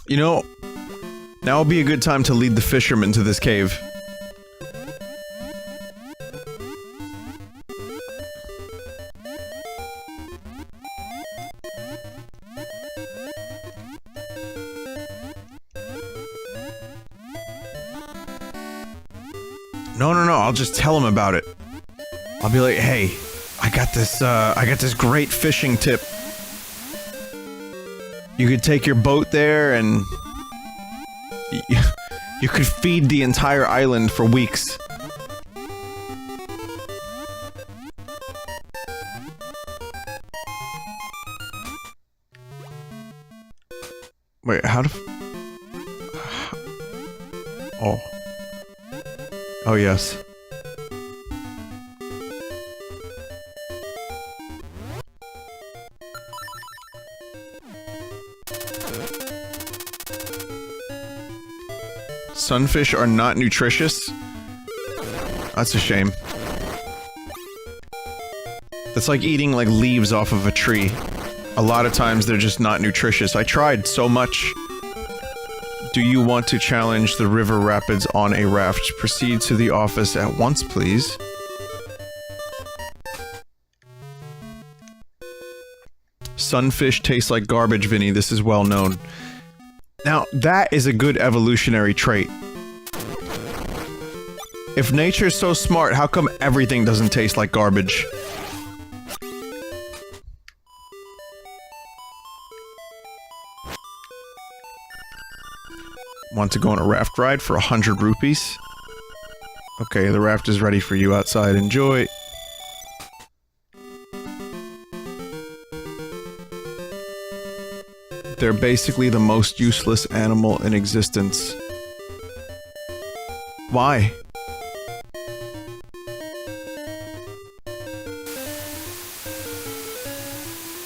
You know, now would be a good time to lead the fishermen to this cave. No, I'll just tell him about it. I'll be like, hey, I got this great fishing tip. You could take your boat there and... you could feed the entire island for weeks. Wait, how do... Oh. Oh, yes. Sunfish are not nutritious? That's a shame. That's like eating, like, leaves off of a tree. A lot of times they're just not nutritious. I tried so much. Do you want to challenge the river rapids on a raft? Proceed to the office at once, please. Sunfish taste like garbage, Vinny. This is well known. Now, that is a good evolutionary trait. If nature's so smart, how come everything doesn't taste like garbage? Want to go on a raft ride for 100 rupees? Okay, the raft is ready for you outside. Enjoy. They're basically the most useless animal in existence. Why?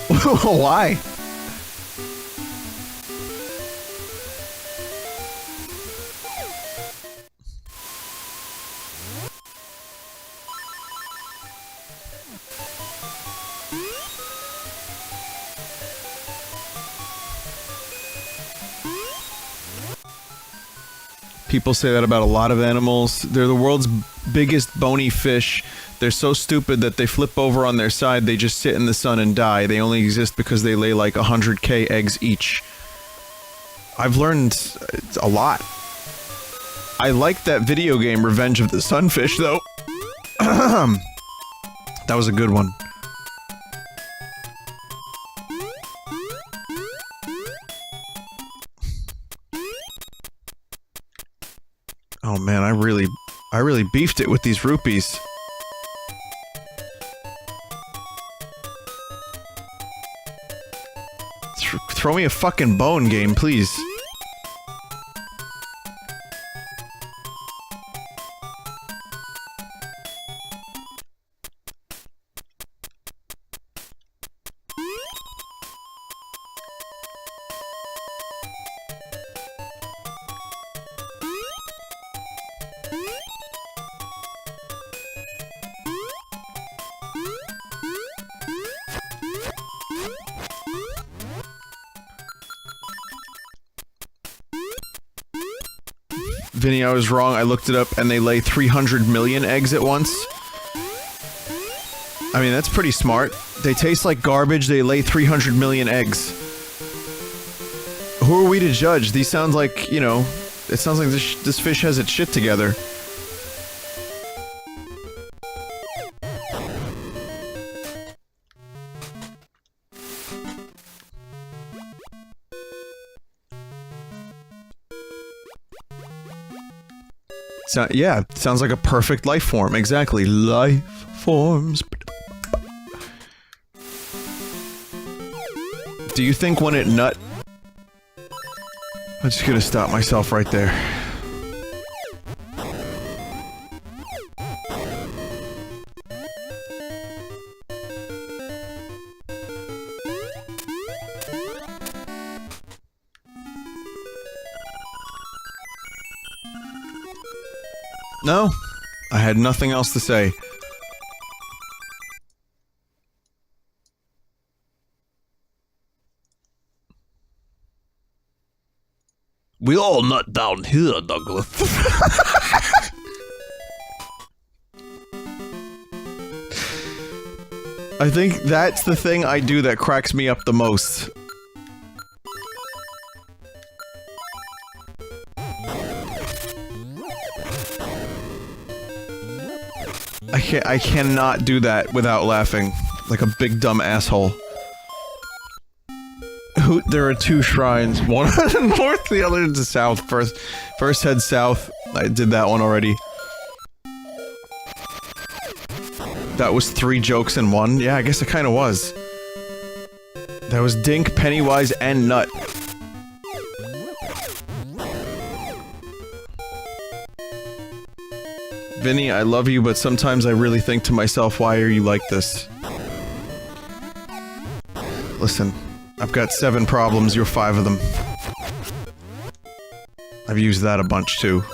Why? People say that about a lot of animals. They're the world's biggest bony fish. They're so stupid that they flip over on their side, they just sit in the sun and die. They only exist because they lay like 100k eggs each. I've learned a lot. I like that video game Revenge of the Sunfish, though. That was a good one. Oh man, I really beefed it with these rupees. Throw me a fucking bone, game, please. Vinny, I was wrong. I looked it up, and they lay 300 million eggs at once. I mean, that's pretty smart. They taste like garbage, they lay 300 million eggs. Who are we to judge? These sound like, you know, it sounds like this fish has its shit together. So, yeah, sounds like a perfect life form. Exactly. Life forms. Do you think when it nut... I'm just gonna stop myself right there. No, I had nothing else to say. We all nut down here, Douglas. I think that's the thing I do that cracks me up the most. I cannot do that without laughing. Like a big dumb asshole. There are two shrines. One to the north, the other to the south. First head south. I did that one already. That was 3 jokes in one? Yeah, I guess it kinda was. That was Dink, Pennywise, and Nut. Vinny, I love you, but sometimes I really think to myself, why are you like this? Listen, I've got 7 problems, you're 5 of them. I've used that a bunch, too.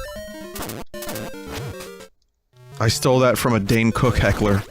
I stole that from a Dane Cook heckler.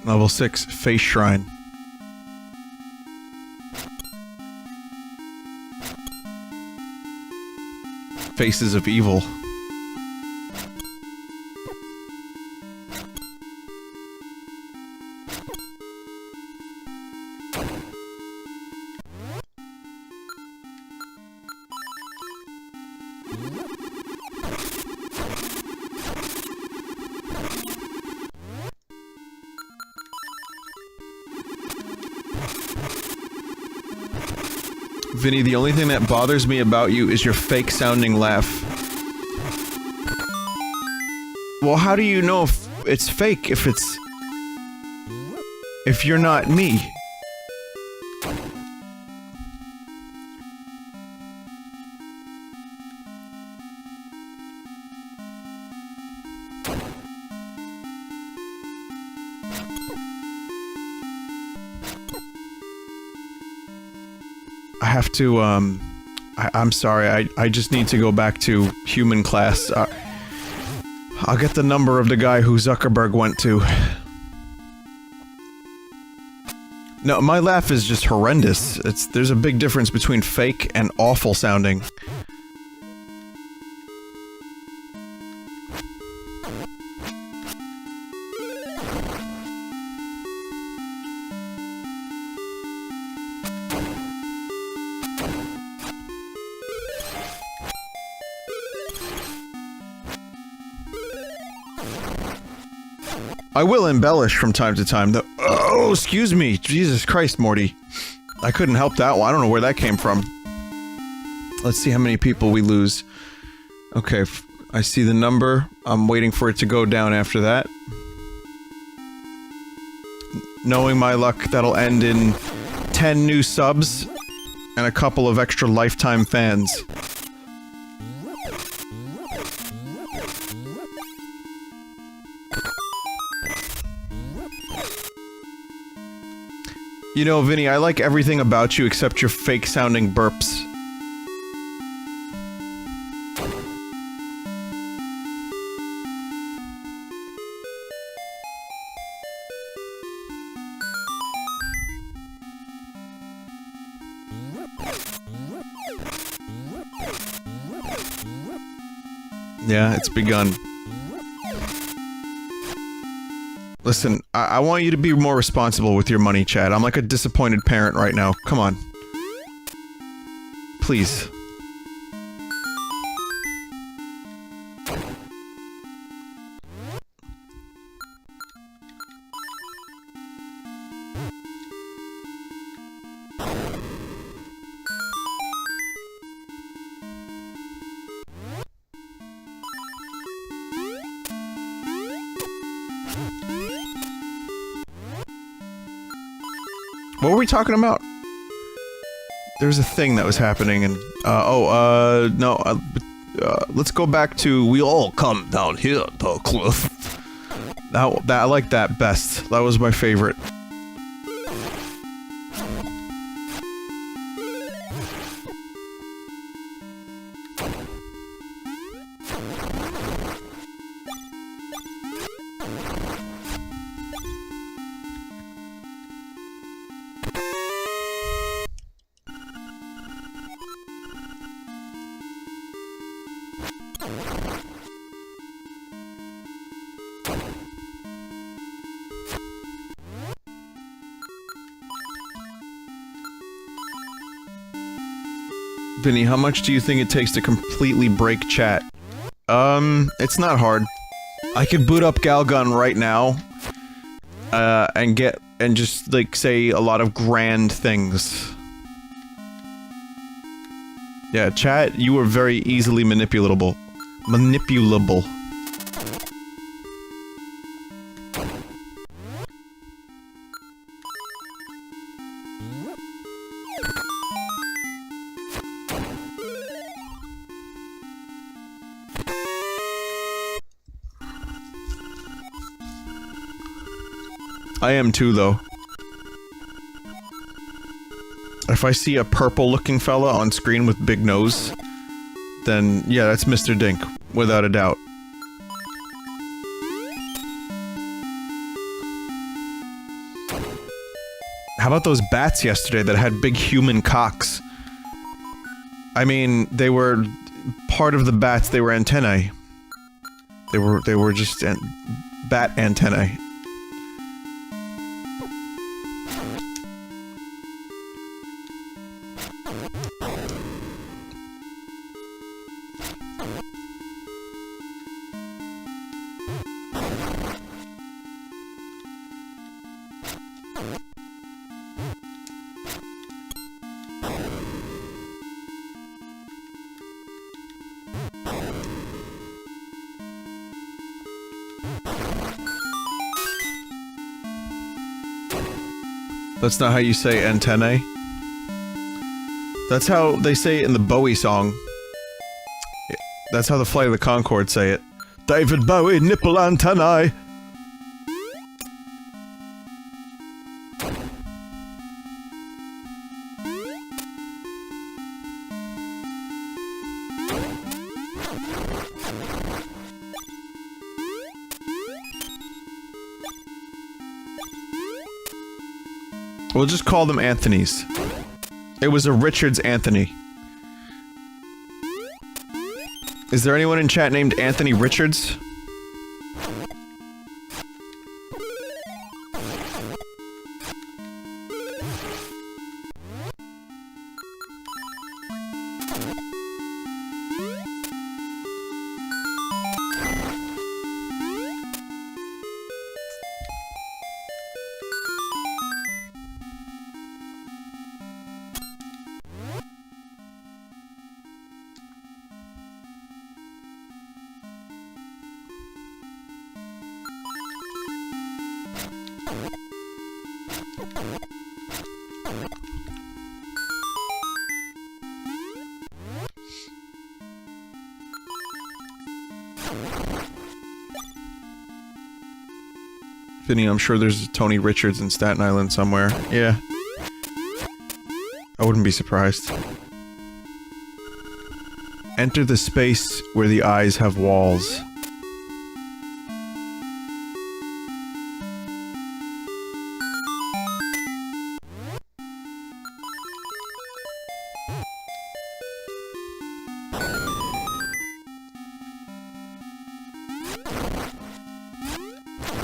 Level 6, Face Shrine. Faces of Evil. Vinny, the only thing that bothers me about you is your fake-sounding laugh. Well, how do you know if it's fake, if it's... if you're not me? I have to, I'm sorry, I just need to go back to human class. I'll get the number of the guy who Zuckerberg went to. No, my laugh is just horrendous. There's a big difference between fake and awful sounding. I will embellish from time to time, though. Oh, excuse me! Jesus Christ, Morty. I couldn't help that one. I don't know where that came from. Let's see how many people we lose. Okay, I see the number. I'm waiting for it to go down after that. Knowing my luck, that'll end in 10 new subs. And a couple of extra lifetime fans. You know, Vinny, I like everything about you except your fake-sounding burps. Yeah, it's begun. Listen, I want you to be more responsible with your money, Chad. I'm like a disappointed parent right now. Come on. Please. What were we talking about? There was a thing that was happening and, no, let's go back to, we all come down here, the cliff. That, I like that best. That was my favorite. Vinny, how much do you think it takes to completely break chat? It's not hard. I could boot up Galgun right now, and just, like, say a lot of grand things. Yeah, chat, you are very easily manipulable. Manipulable. I am too, though. If I see a purple-looking fella on screen with big nose, then yeah, that's Mr. Dink, without a doubt. How about those bats yesterday that had big human cocks? I mean, they were part of the bats, they were antennae. They were just bat antennae. That's not how you say antennae. That's how they say it in the Bowie song. That's how the Flight of the Conchords say it. David Bowie, nipple antennae! We'll just call them Anthony's. It was a Richards Anthony. Is there anyone in chat named Anthony Richards? Vinny, I'm sure there's a Tony Richards in Staten Island somewhere. Yeah. I wouldn't be surprised. Enter the space where the eyes have walls.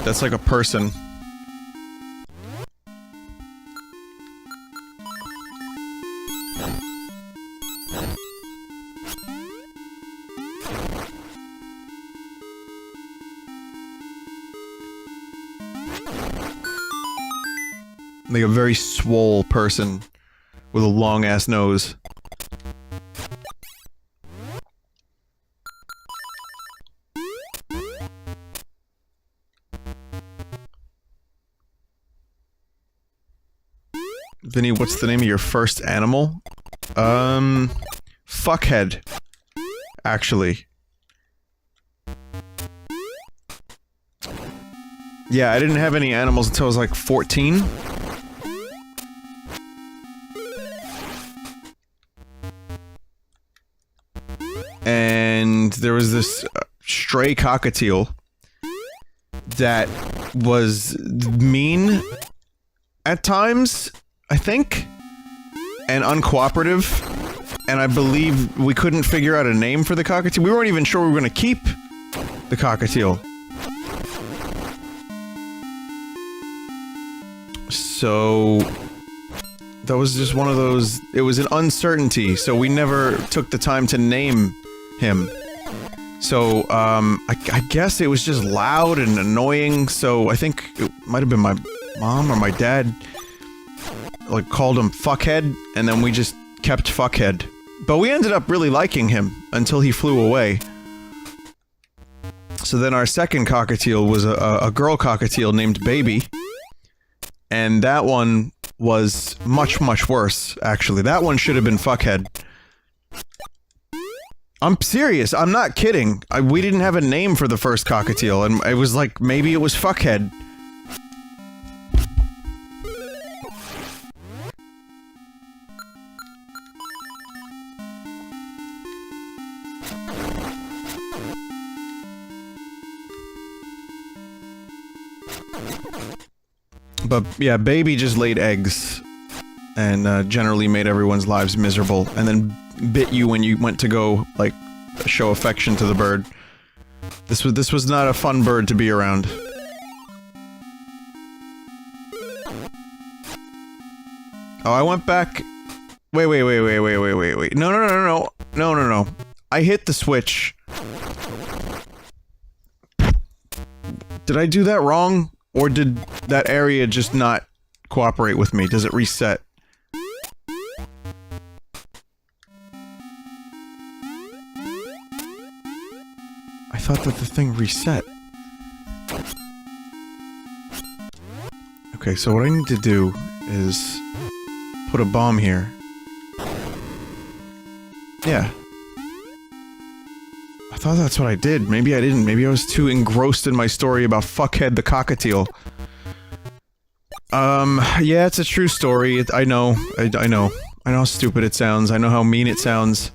That's like a person. Like a very swole person with a long-ass nose. Vinny, what's the name of your first animal? Fuckhead. Actually. Yeah, I didn't have any animals until I was like 14. And there was this stray cockatiel that was mean at times, I think, and uncooperative, and I believe we couldn't figure out a name for the cockatiel. We weren't even sure we were going to keep the cockatiel. So that was just one of those, it was an uncertainty, so we never took the time to name him. So, I guess it was just loud and annoying, so I think it might have been my mom or my dad, like, called him Fuckhead, and then we just kept Fuckhead. But we ended up really liking him until he flew away. So then our second cockatiel was a girl cockatiel named Baby, and that one was much, much worse, actually. That one should have been Fuckhead. I'm serious, I'm not kidding. We didn't have a name for the first cockatiel, and it was like, maybe it was Fuckhead. But yeah, Baby just laid eggs, and generally made everyone's lives miserable, and then bit you when you went to go, like, show affection to the bird. This was not a fun bird to be around. Oh, I went back... Wait. No. I hit the switch. Did I do that wrong? Or did that area just not cooperate with me? Does it reset? I thought that the thing reset. Okay, so what I need to do is put a bomb here. Yeah. I thought that's what I did. Maybe I didn't. Maybe I was too engrossed in my story about Fuckhead the cockatiel. Yeah, it's a true story. I know. I know. I know how stupid it sounds. I know how mean it sounds.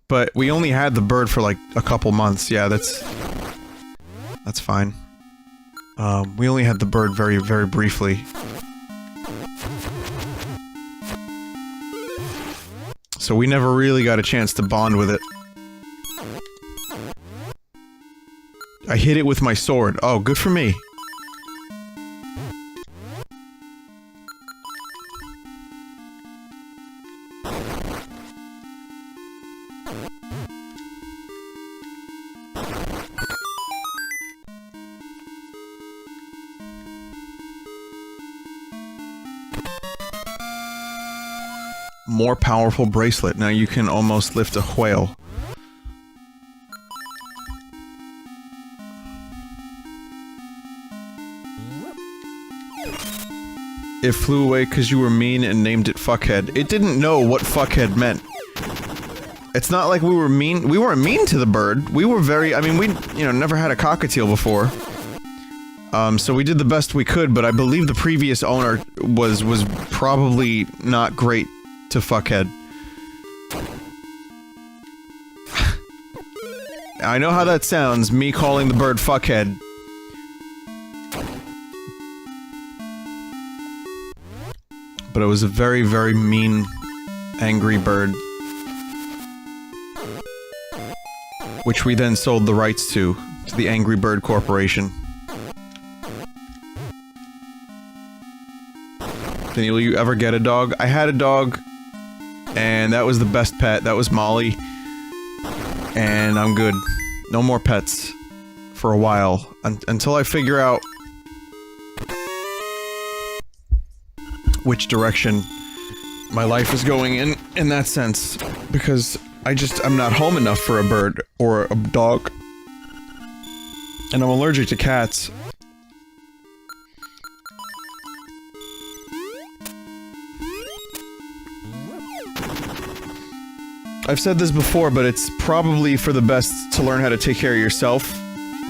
But we only had the bird for like a couple months. Yeah, that's fine. We only had the bird very, very briefly. So we never really got a chance to bond with it. I hit it with my sword. Oh, good for me. More powerful bracelet. Now you can almost lift a whale. It flew away because you were mean and named it Fuckhead. It didn't know what Fuckhead meant. It's not like we were mean. We weren't mean to the bird. We were very... I mean, we, you know, never had a cockatiel before. So we did the best we could, but I believe the previous owner was probably not great to fuckhead. I know how that sounds, me calling the bird fuckhead. But it was a very, very mean, angry bird. Which we then sold the rights to the Angry Bird Corporation. Vinny, will you ever get a dog? I had a dog, and that was the best pet. That was Molly. And I'm good. No more pets. For a while. Until I figure out which direction my life is going in that sense. Because I'm not home enough for a bird or a dog. And I'm allergic to cats. I've said this before, but it's probably for the best to learn how to take care of yourself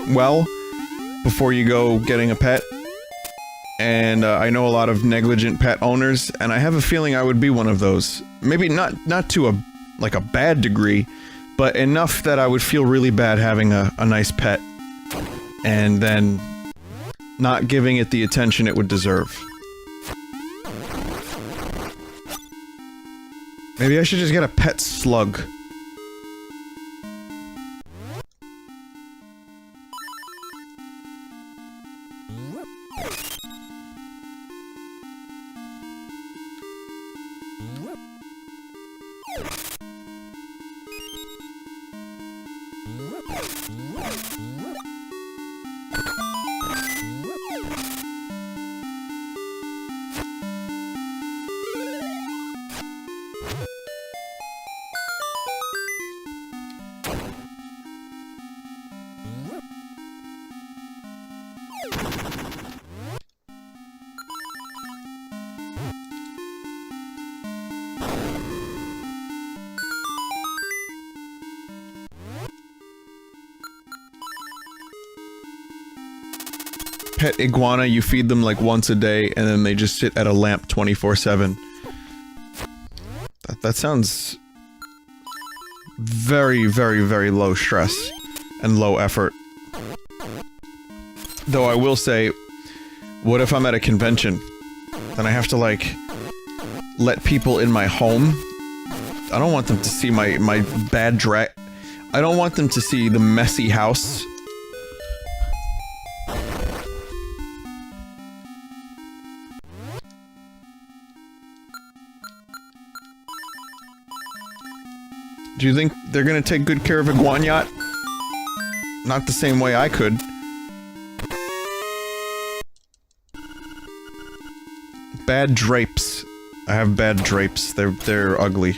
well before you go getting a pet. And I know a lot of negligent pet owners, and I have a feeling I would be one of those. Maybe not to a bad degree, but enough that I would feel really bad having a nice pet and then not giving it the attention it would deserve. Maybe I should just get a pet slug. Pet iguana, you feed them like once a day, and then they just sit at a lamp 24/7. That sounds very, very, very low stress and low effort. Though I will say, what if I'm at a convention? Then I have to, like, let people in my home? I don't want them to see my bad I don't want them to see the messy house. Do you think they're gonna take good care of Iguanyacht? Not the same way I could. Bad drapes. I have bad drapes. They're ugly.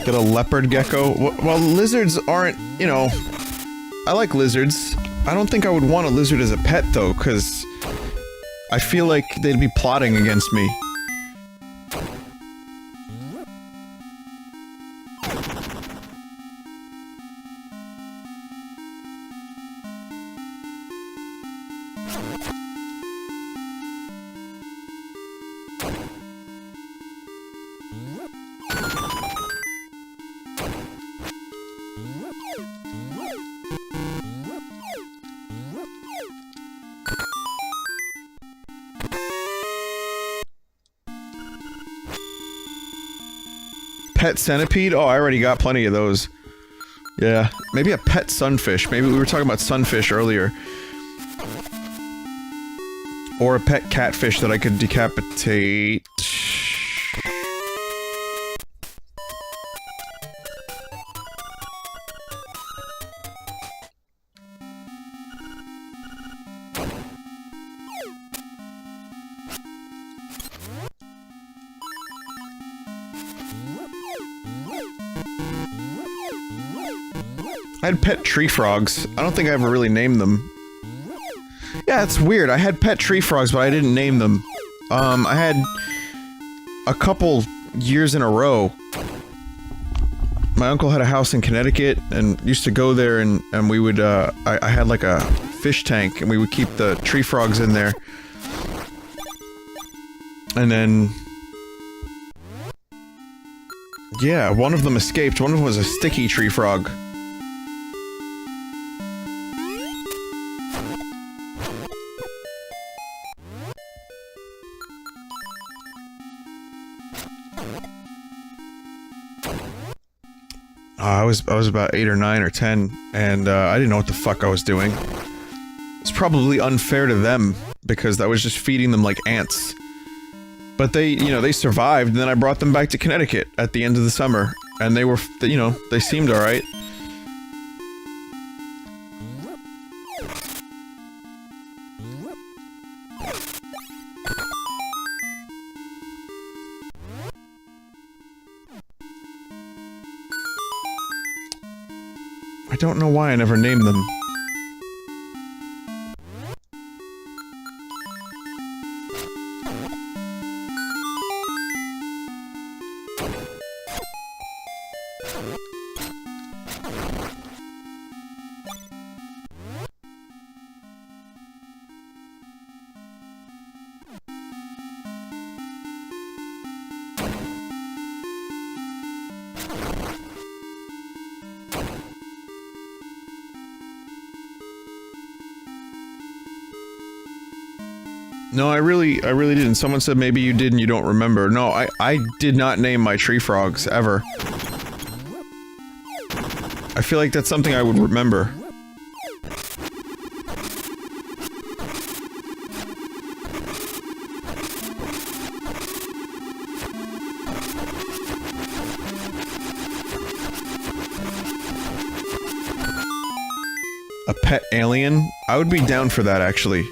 Get a leopard gecko? Well, lizards aren't, you know... I like lizards. I don't think I would want a lizard as a pet, though, because... I feel like they'd be plotting against me. Pet centipede? Oh, I already got plenty of those. Yeah, maybe a pet sunfish. Maybe we were talking about sunfish earlier. Or a pet catfish that I could decapitate. I had pet tree frogs. I don't think I ever really named them. Yeah, it's weird. I had pet tree frogs, but I didn't name them. I had a couple years in a row. My uncle had a house in Connecticut and used to go there and we would, I had like a fish tank and we would keep the tree frogs in there. And then... yeah, one of them escaped. One of them was a sticky tree frog. I was about 8 or 9 or 10, and I didn't know what the fuck I was doing. It's probably unfair to them, because I was just feeding them like ants. But they, you know, they survived, and then I brought them back to Connecticut at the end of the summer, and they were, you know, they seemed alright. I don't know why I never named them. No, I really didn't. Someone said maybe you did and you don't remember. No, I did not name my tree frogs, ever. I feel like that's something I would remember. A pet alien? I would be down for that, actually.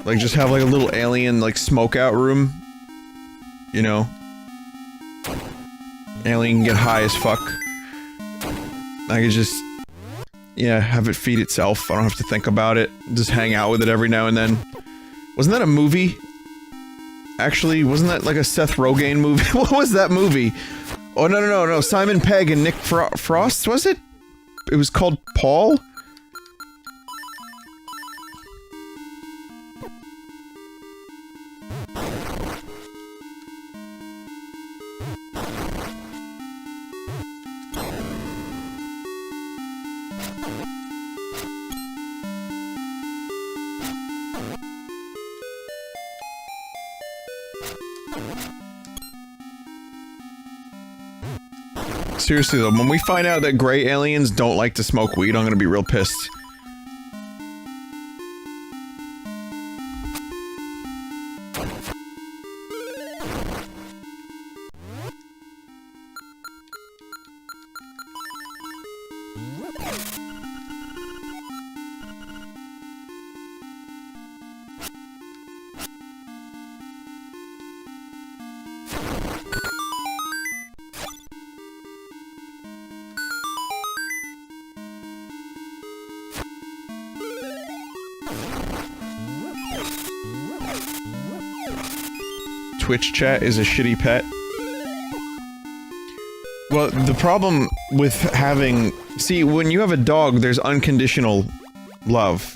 Like, just have like a little alien, like, smoke out room. You know? Alien can get high as fuck. I could just... yeah, have it feed itself. I don't have to think about it. Just hang out with it every now and then. Wasn't that a movie? Actually, wasn't that like a Seth Rogen movie? What was that movie? Oh, no. Simon Pegg and Nick Frost, was it? It was called Paul? Seriously though, when we find out that gray aliens don't like to smoke weed, I'm gonna be real pissed. Twitch chat is a shitty pet. Well, the problem with having... see, when you have a dog, there's unconditional love.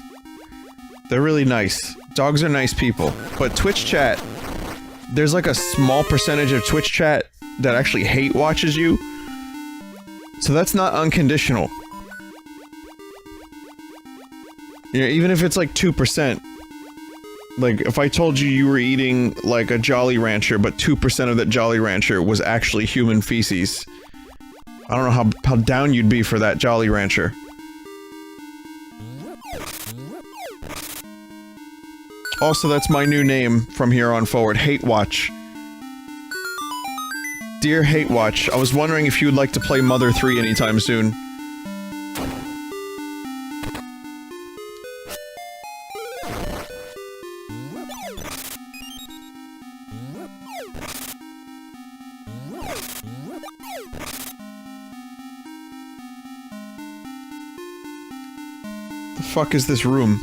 They're really nice. Dogs are nice people. But Twitch chat... there's like a small percentage of Twitch chat that actually hate watches you. So that's not unconditional. You know, even if it's like 2%. Like, if I told you you were eating, like, a Jolly Rancher, but 2% of that Jolly Rancher was actually human feces. I don't know how down you'd be for that Jolly Rancher. Also, that's my new name from here on forward, Hate Watch. Dear Hate Watch, I was wondering if you would like to play Mother 3 anytime soon. fuck is this room?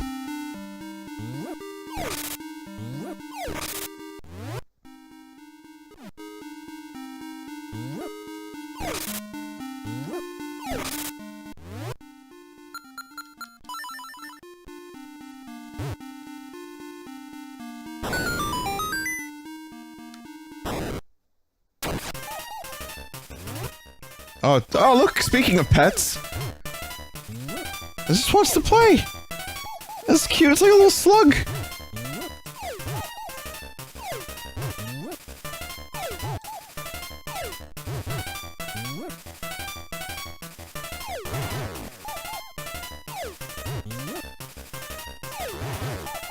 Oh, look, speaking of pets. This just wants to play. That's cute, it's like a little slug.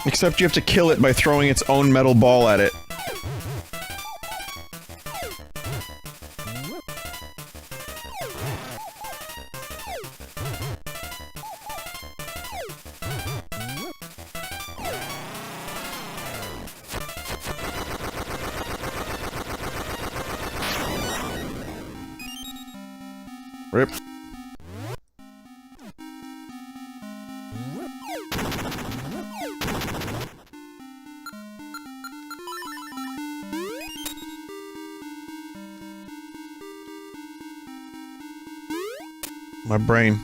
Except you have to kill it by throwing its own metal ball at it. Rip. My brain.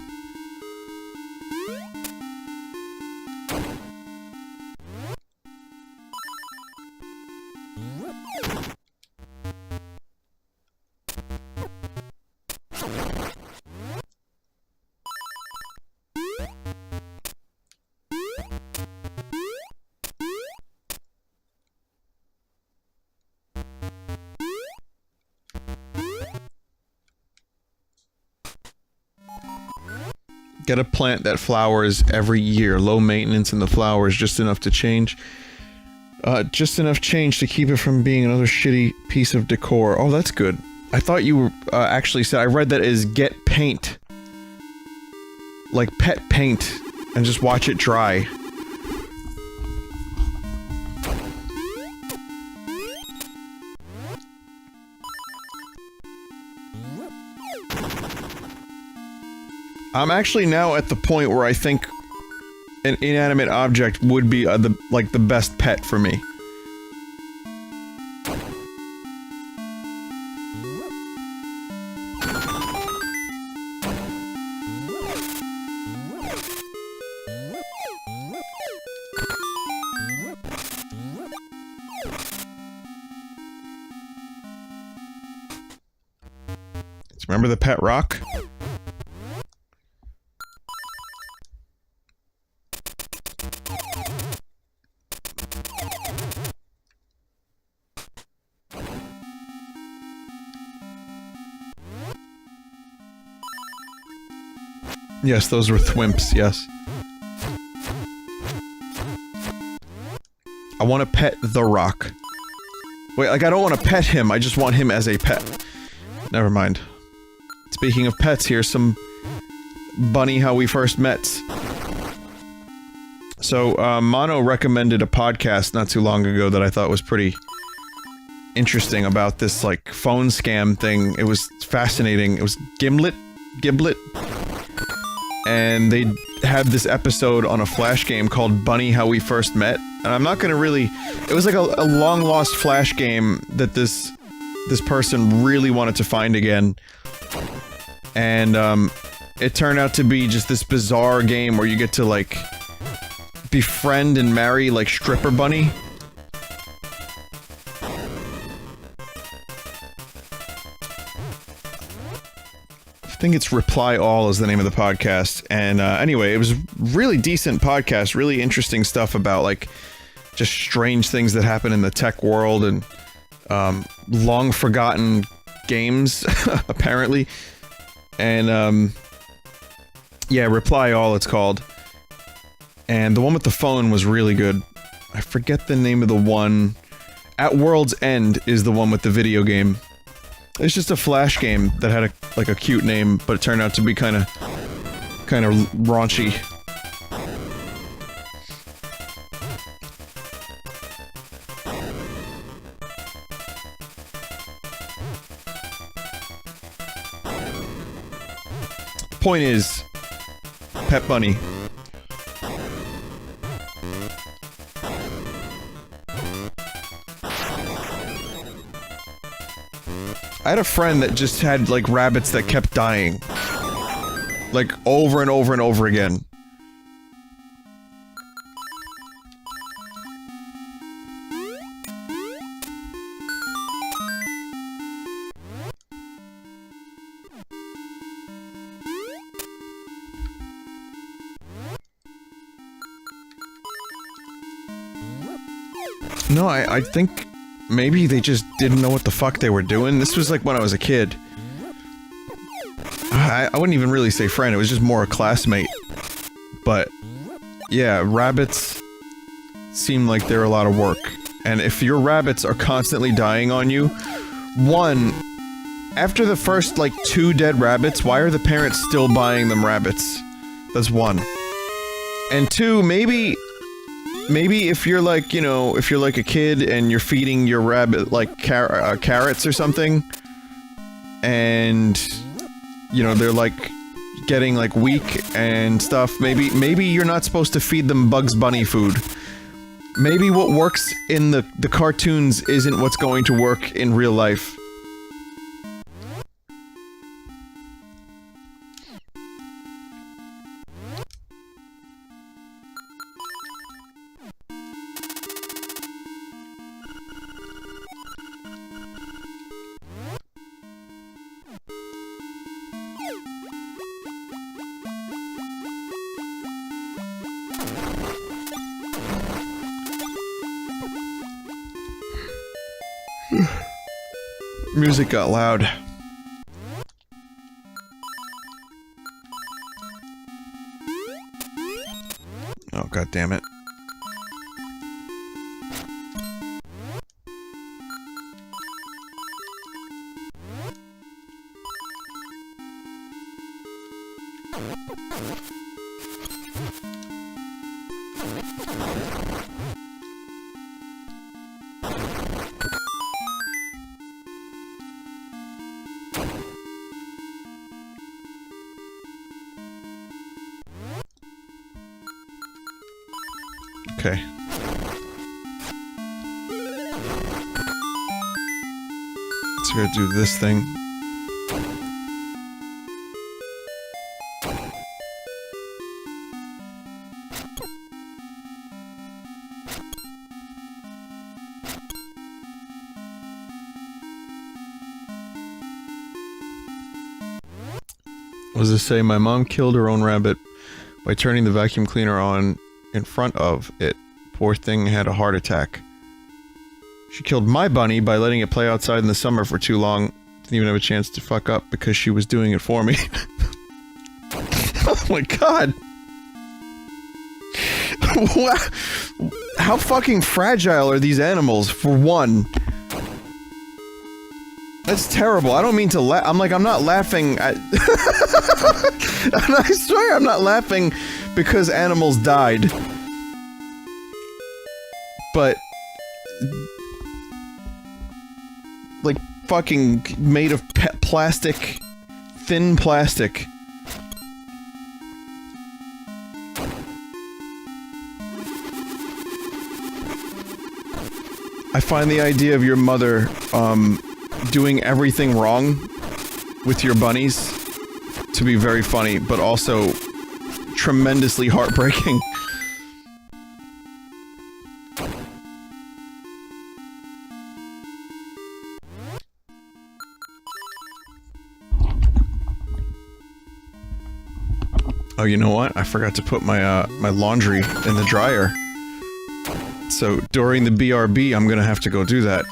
Get a plant that flowers every year. Low maintenance and the flowers just enough to change. Just enough change to keep it from being another shitty piece of decor. Oh, that's good. I thought you were, actually said, I read that as get paint. Like pet paint. And just watch it dry. I'm actually now at the point where I think an inanimate object would be the best pet for me. Remember the pet rock? Yes, those were thwimps, yes. I want to pet the rock. Wait, like I don't want to pet him, I just want him as a pet. Never mind. Speaking of pets, here's some Bunny How We First Met. So, Mono recommended a podcast not too long ago that I thought was pretty interesting about this, like, phone scam thing. It was fascinating. It was Gimlet? And they had this episode on a Flash game called Bunny How We First Met. And I'm not gonna really... It was like a long-lost Flash game that this person really wanted to find again. And, it turned out to be just this bizarre game where you get to, like, befriend and marry, like, Stripper Bunny. I think it's Reply All is the name of the podcast, and anyway, it was a really decent podcast, really interesting stuff about, like, just strange things that happen in the tech world, and long forgotten games, apparently. And yeah, Reply All it's called. And the one with the phone was really good. I forget the name of the one. At World's End is the one with the video game. It's just a Flash game that had a cute name, but it turned out to be kind of raunchy. Point is, Pet Bunny. I had a friend that just had, like, rabbits that kept dying. Like, over and over and over again. No, I think maybe they just didn't know what the fuck they were doing. This was like when I was a kid. I wouldn't even really say friend, it was just more a classmate. But, yeah, rabbits seem like they're a lot of work. And if your rabbits are constantly dying on you, one, after the first, like, 2 dead rabbits, why are the parents still buying them rabbits? That's one. And 2, maybe if you're like, you know, if you're like a kid and you're feeding your rabbit, like, carrots or something, and, you know, they're, like, getting, like, weak and stuff, maybe you're not supposed to feed them Bugs Bunny food. Maybe what works in the cartoons isn't what's going to work in real life. Music got loud. Oh, god damn it. Okay. So I gotta do this thing. What does this say? My mom killed her own rabbit by turning the vacuum cleaner on in front of it. Poor thing had a heart attack. She killed my bunny by letting it play outside in the summer for too long. Didn't even have a chance to fuck up because she was doing it for me. Oh my god! How fucking fragile are these animals, for one? That's terrible. I don't mean to laugh. I'm not laughing at... I swear I'm not laughing because animals died. But... like, fucking made of plastic. Thin plastic. I find the idea of your mother, doing everything wrong with your bunnies to be very funny, but also tremendously heartbreaking. Oh, you know what? I forgot to put my, my laundry in the dryer. So, during the BRB, I'm gonna have to go do that.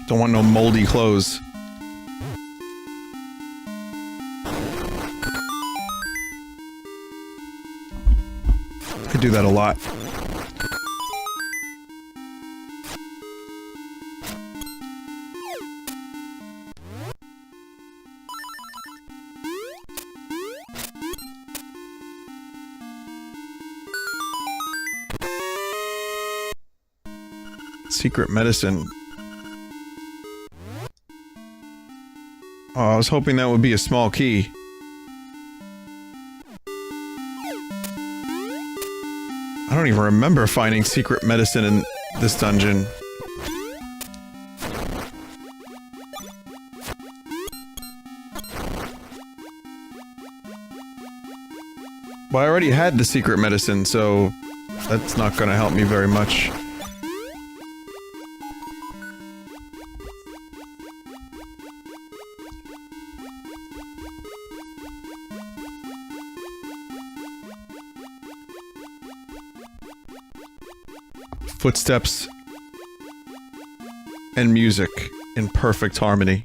Don't want no moldy clothes. Could do that a lot. Secret medicine. Oh, I was hoping that would be a small key. I don't even remember finding secret medicine in this dungeon. Well, I already had the secret medicine, so that's not gonna help me very much. Footsteps and music in perfect harmony.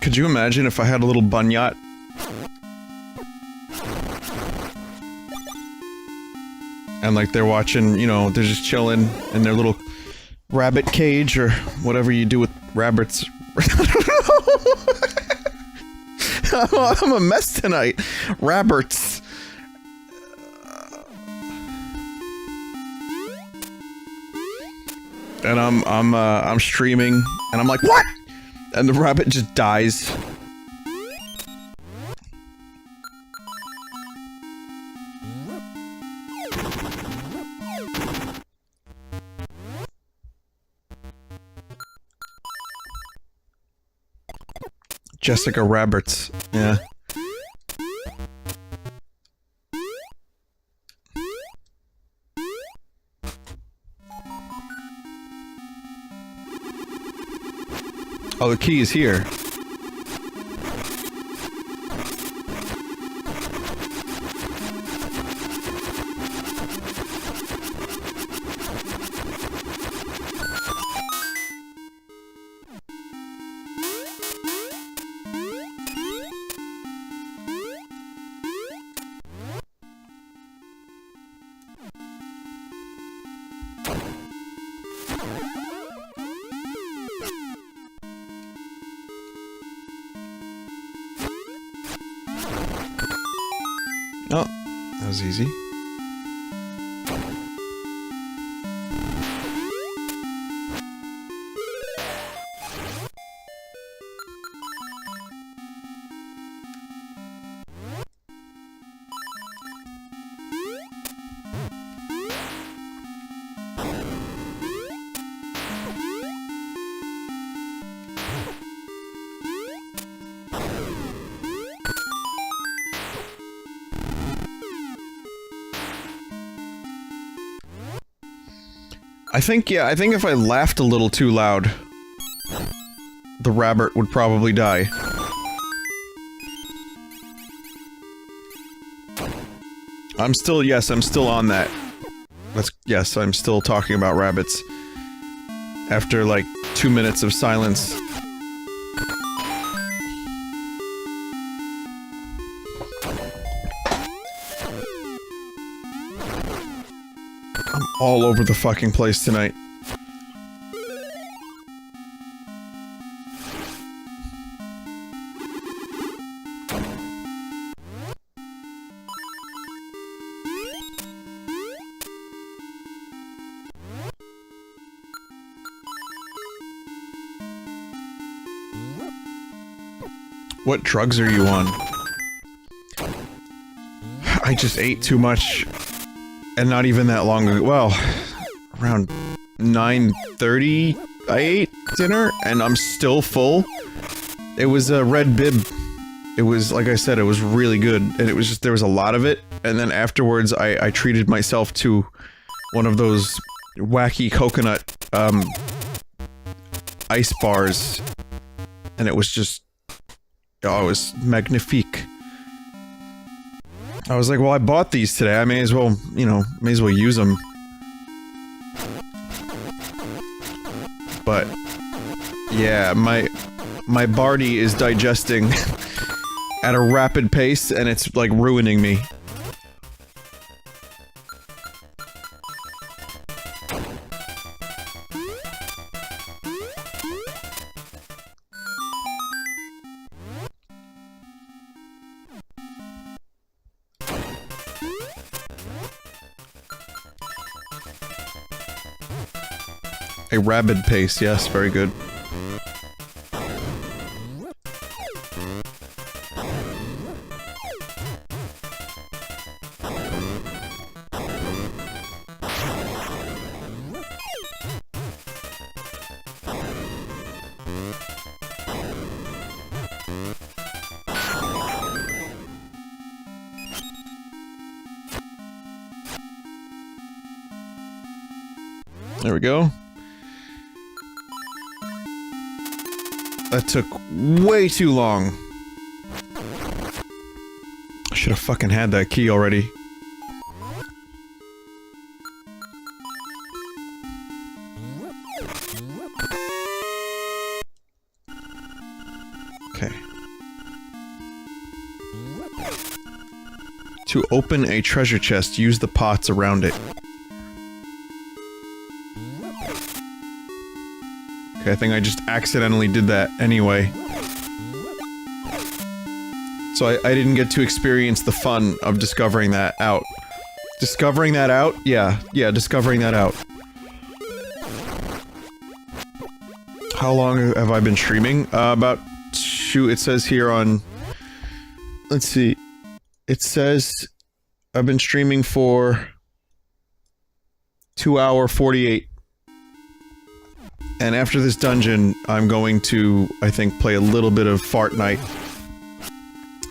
Could you imagine if I had a little bunyot? And like they're watching, you know, they're just chilling in their little rabbit cage or whatever you do with rabbits. I'm a mess tonight. Rabbits. And I'm streaming and I'm like, what? And the rabbit just dies. Jessica Rabbits, yeah. Oh, the key is here. Oh, that was easy. I think if I laughed a little too loud, the rabbit would probably die. I'm still on that. Yes, I'm still talking about rabbits. After, like, 2 minutes of silence. All over the fucking place tonight. What drugs are you on? I just ate too much. And not even that long ago. Well, around 9:30, I ate dinner, and I'm still full. It was a red bib. It was, like I said, it was really good, and it was just, there was a lot of it, and then afterwards I treated myself to one of those wacky coconut, ice bars, and it was just, oh, it was magnifique. I was like, well, I bought these today, I may as well, you know, may as well use them. But, yeah, my Barty is digesting at a rapid pace, and it's, like, ruining me. A rabid pace, yes, very good. There we go. That took way too long. I should have fucking had that key already. Okay. To open a treasure chest, use the pots around it. Okay, I think I just accidentally did that anyway. So I didn't get to experience the fun of discovering that out. Discovering that out? Yeah, discovering that out. How long have I been streaming? About it says here on... Let's see. It says I've been streaming for 2 hour 48. And after this dungeon, I'm going to, I think, play a little bit of Fortnite.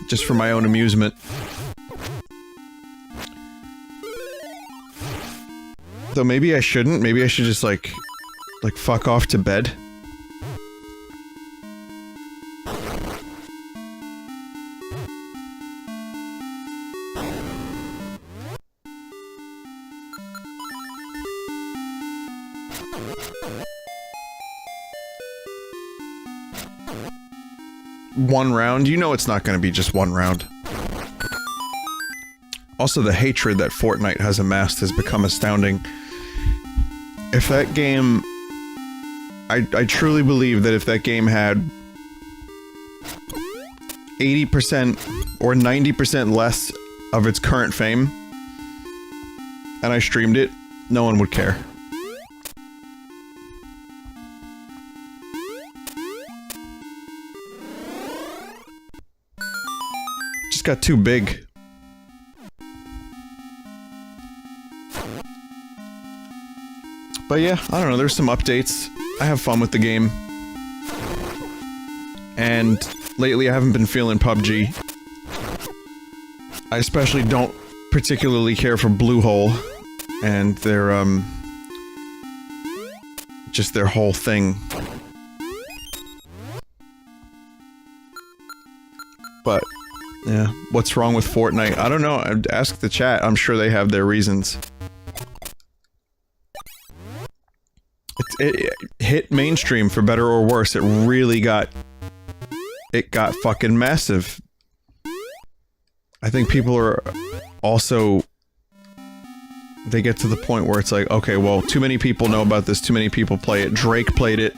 Just for my own amusement. Though maybe I shouldn't. Maybe I should just, like, fuck off to bed. One round? You know it's not going to be just one round. Also, the hatred that Fortnite has amassed has become astounding. If that game... I truly believe that if that game had 80% or 90% less of its current fame, and I streamed it, no one would care. Got too big. But yeah, I don't know, there's some updates. I have fun with the game. And lately I haven't been feeling PUBG. I especially don't particularly care for Bluehole and their just their whole thing. But yeah, what's wrong with Fortnite? I don't know, I'd ask the chat, I'm sure they have their reasons. It hit mainstream for better or worse, it really got... It got fucking massive. I think people are also... They get to the point where it's like, okay, well, too many people know about this, too many people play it, Drake played it,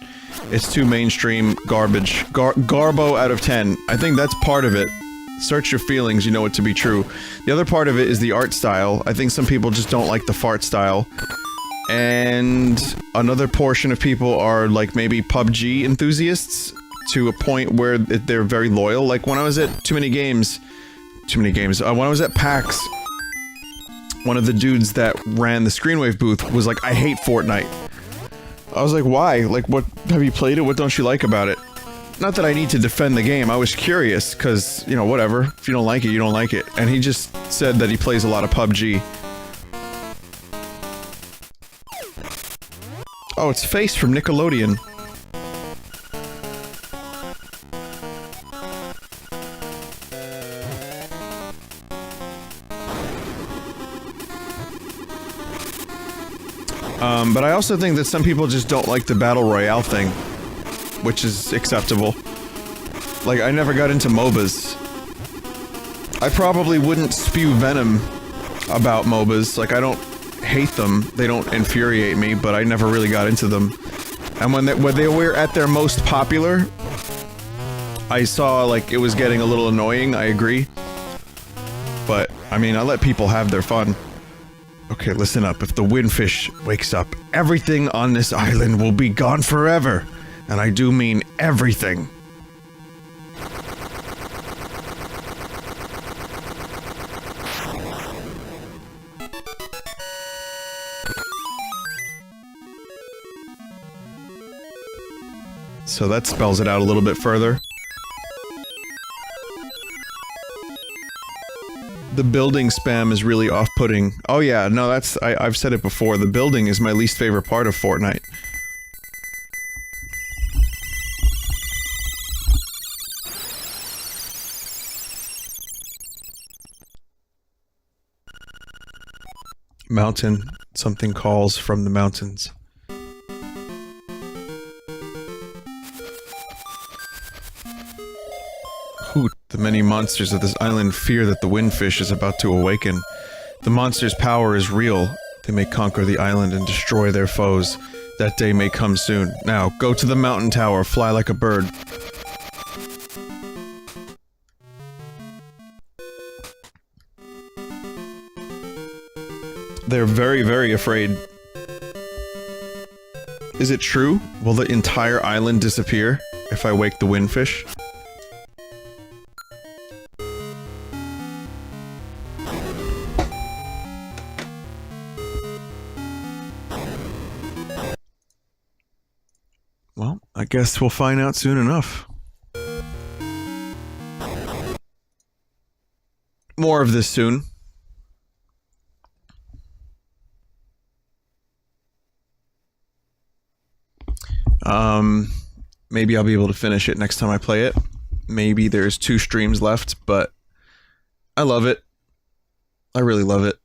it's too mainstream, garbage. Garbo out of 10. I think that's part of it. Search your feelings, you know it to be true. The other part of it is the art style. I think some people just don't like the fart style. And another portion of people are like maybe PUBG enthusiasts to a point where they're very loyal. Like when I was at Too Many Games, when I was at PAX, one of the dudes that ran the Screenwave booth was like, I hate Fortnite. I was like, why? Like, what, have you played it? What don't you like about it? Not that I need to defend the game, I was curious, cause, you know, whatever. If you don't like it, you don't like it. And he just said that he plays a lot of PUBG. Oh, it's Face from Nickelodeon. But I also think that some people just don't like the Battle Royale thing. Which is acceptable. Like, I never got into MOBAs. I probably wouldn't spew venom about MOBAs. Like, I don't hate them. They don't infuriate me, but I never really got into them. And when they were at their most popular, I saw, like, it was getting a little annoying, I agree. But, I mean, I let people have their fun. Okay, listen up. If the windfish wakes up, everything on this island will be gone forever. And I do mean everything. So that spells it out a little bit further. The building spam is really off-putting. Oh yeah, no, that's... I've said it before. The building is my least favorite part of Fortnite. Mountain. Something calls from the mountains. Hoot, the many monsters of this island fear that the windfish is about to awaken. The monster's power is real. They may conquer the island and destroy their foes. That day may come soon. Now, go to the mountain tower, fly like a bird. They're very, very afraid. Is it true? Will the entire island disappear if I wake the windfish? Well, I guess we'll find out soon enough. More of this soon. Maybe I'll be able to finish it next time I play it. Maybe there's 2 streams left, but I love it. I really love it.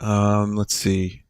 Let's see.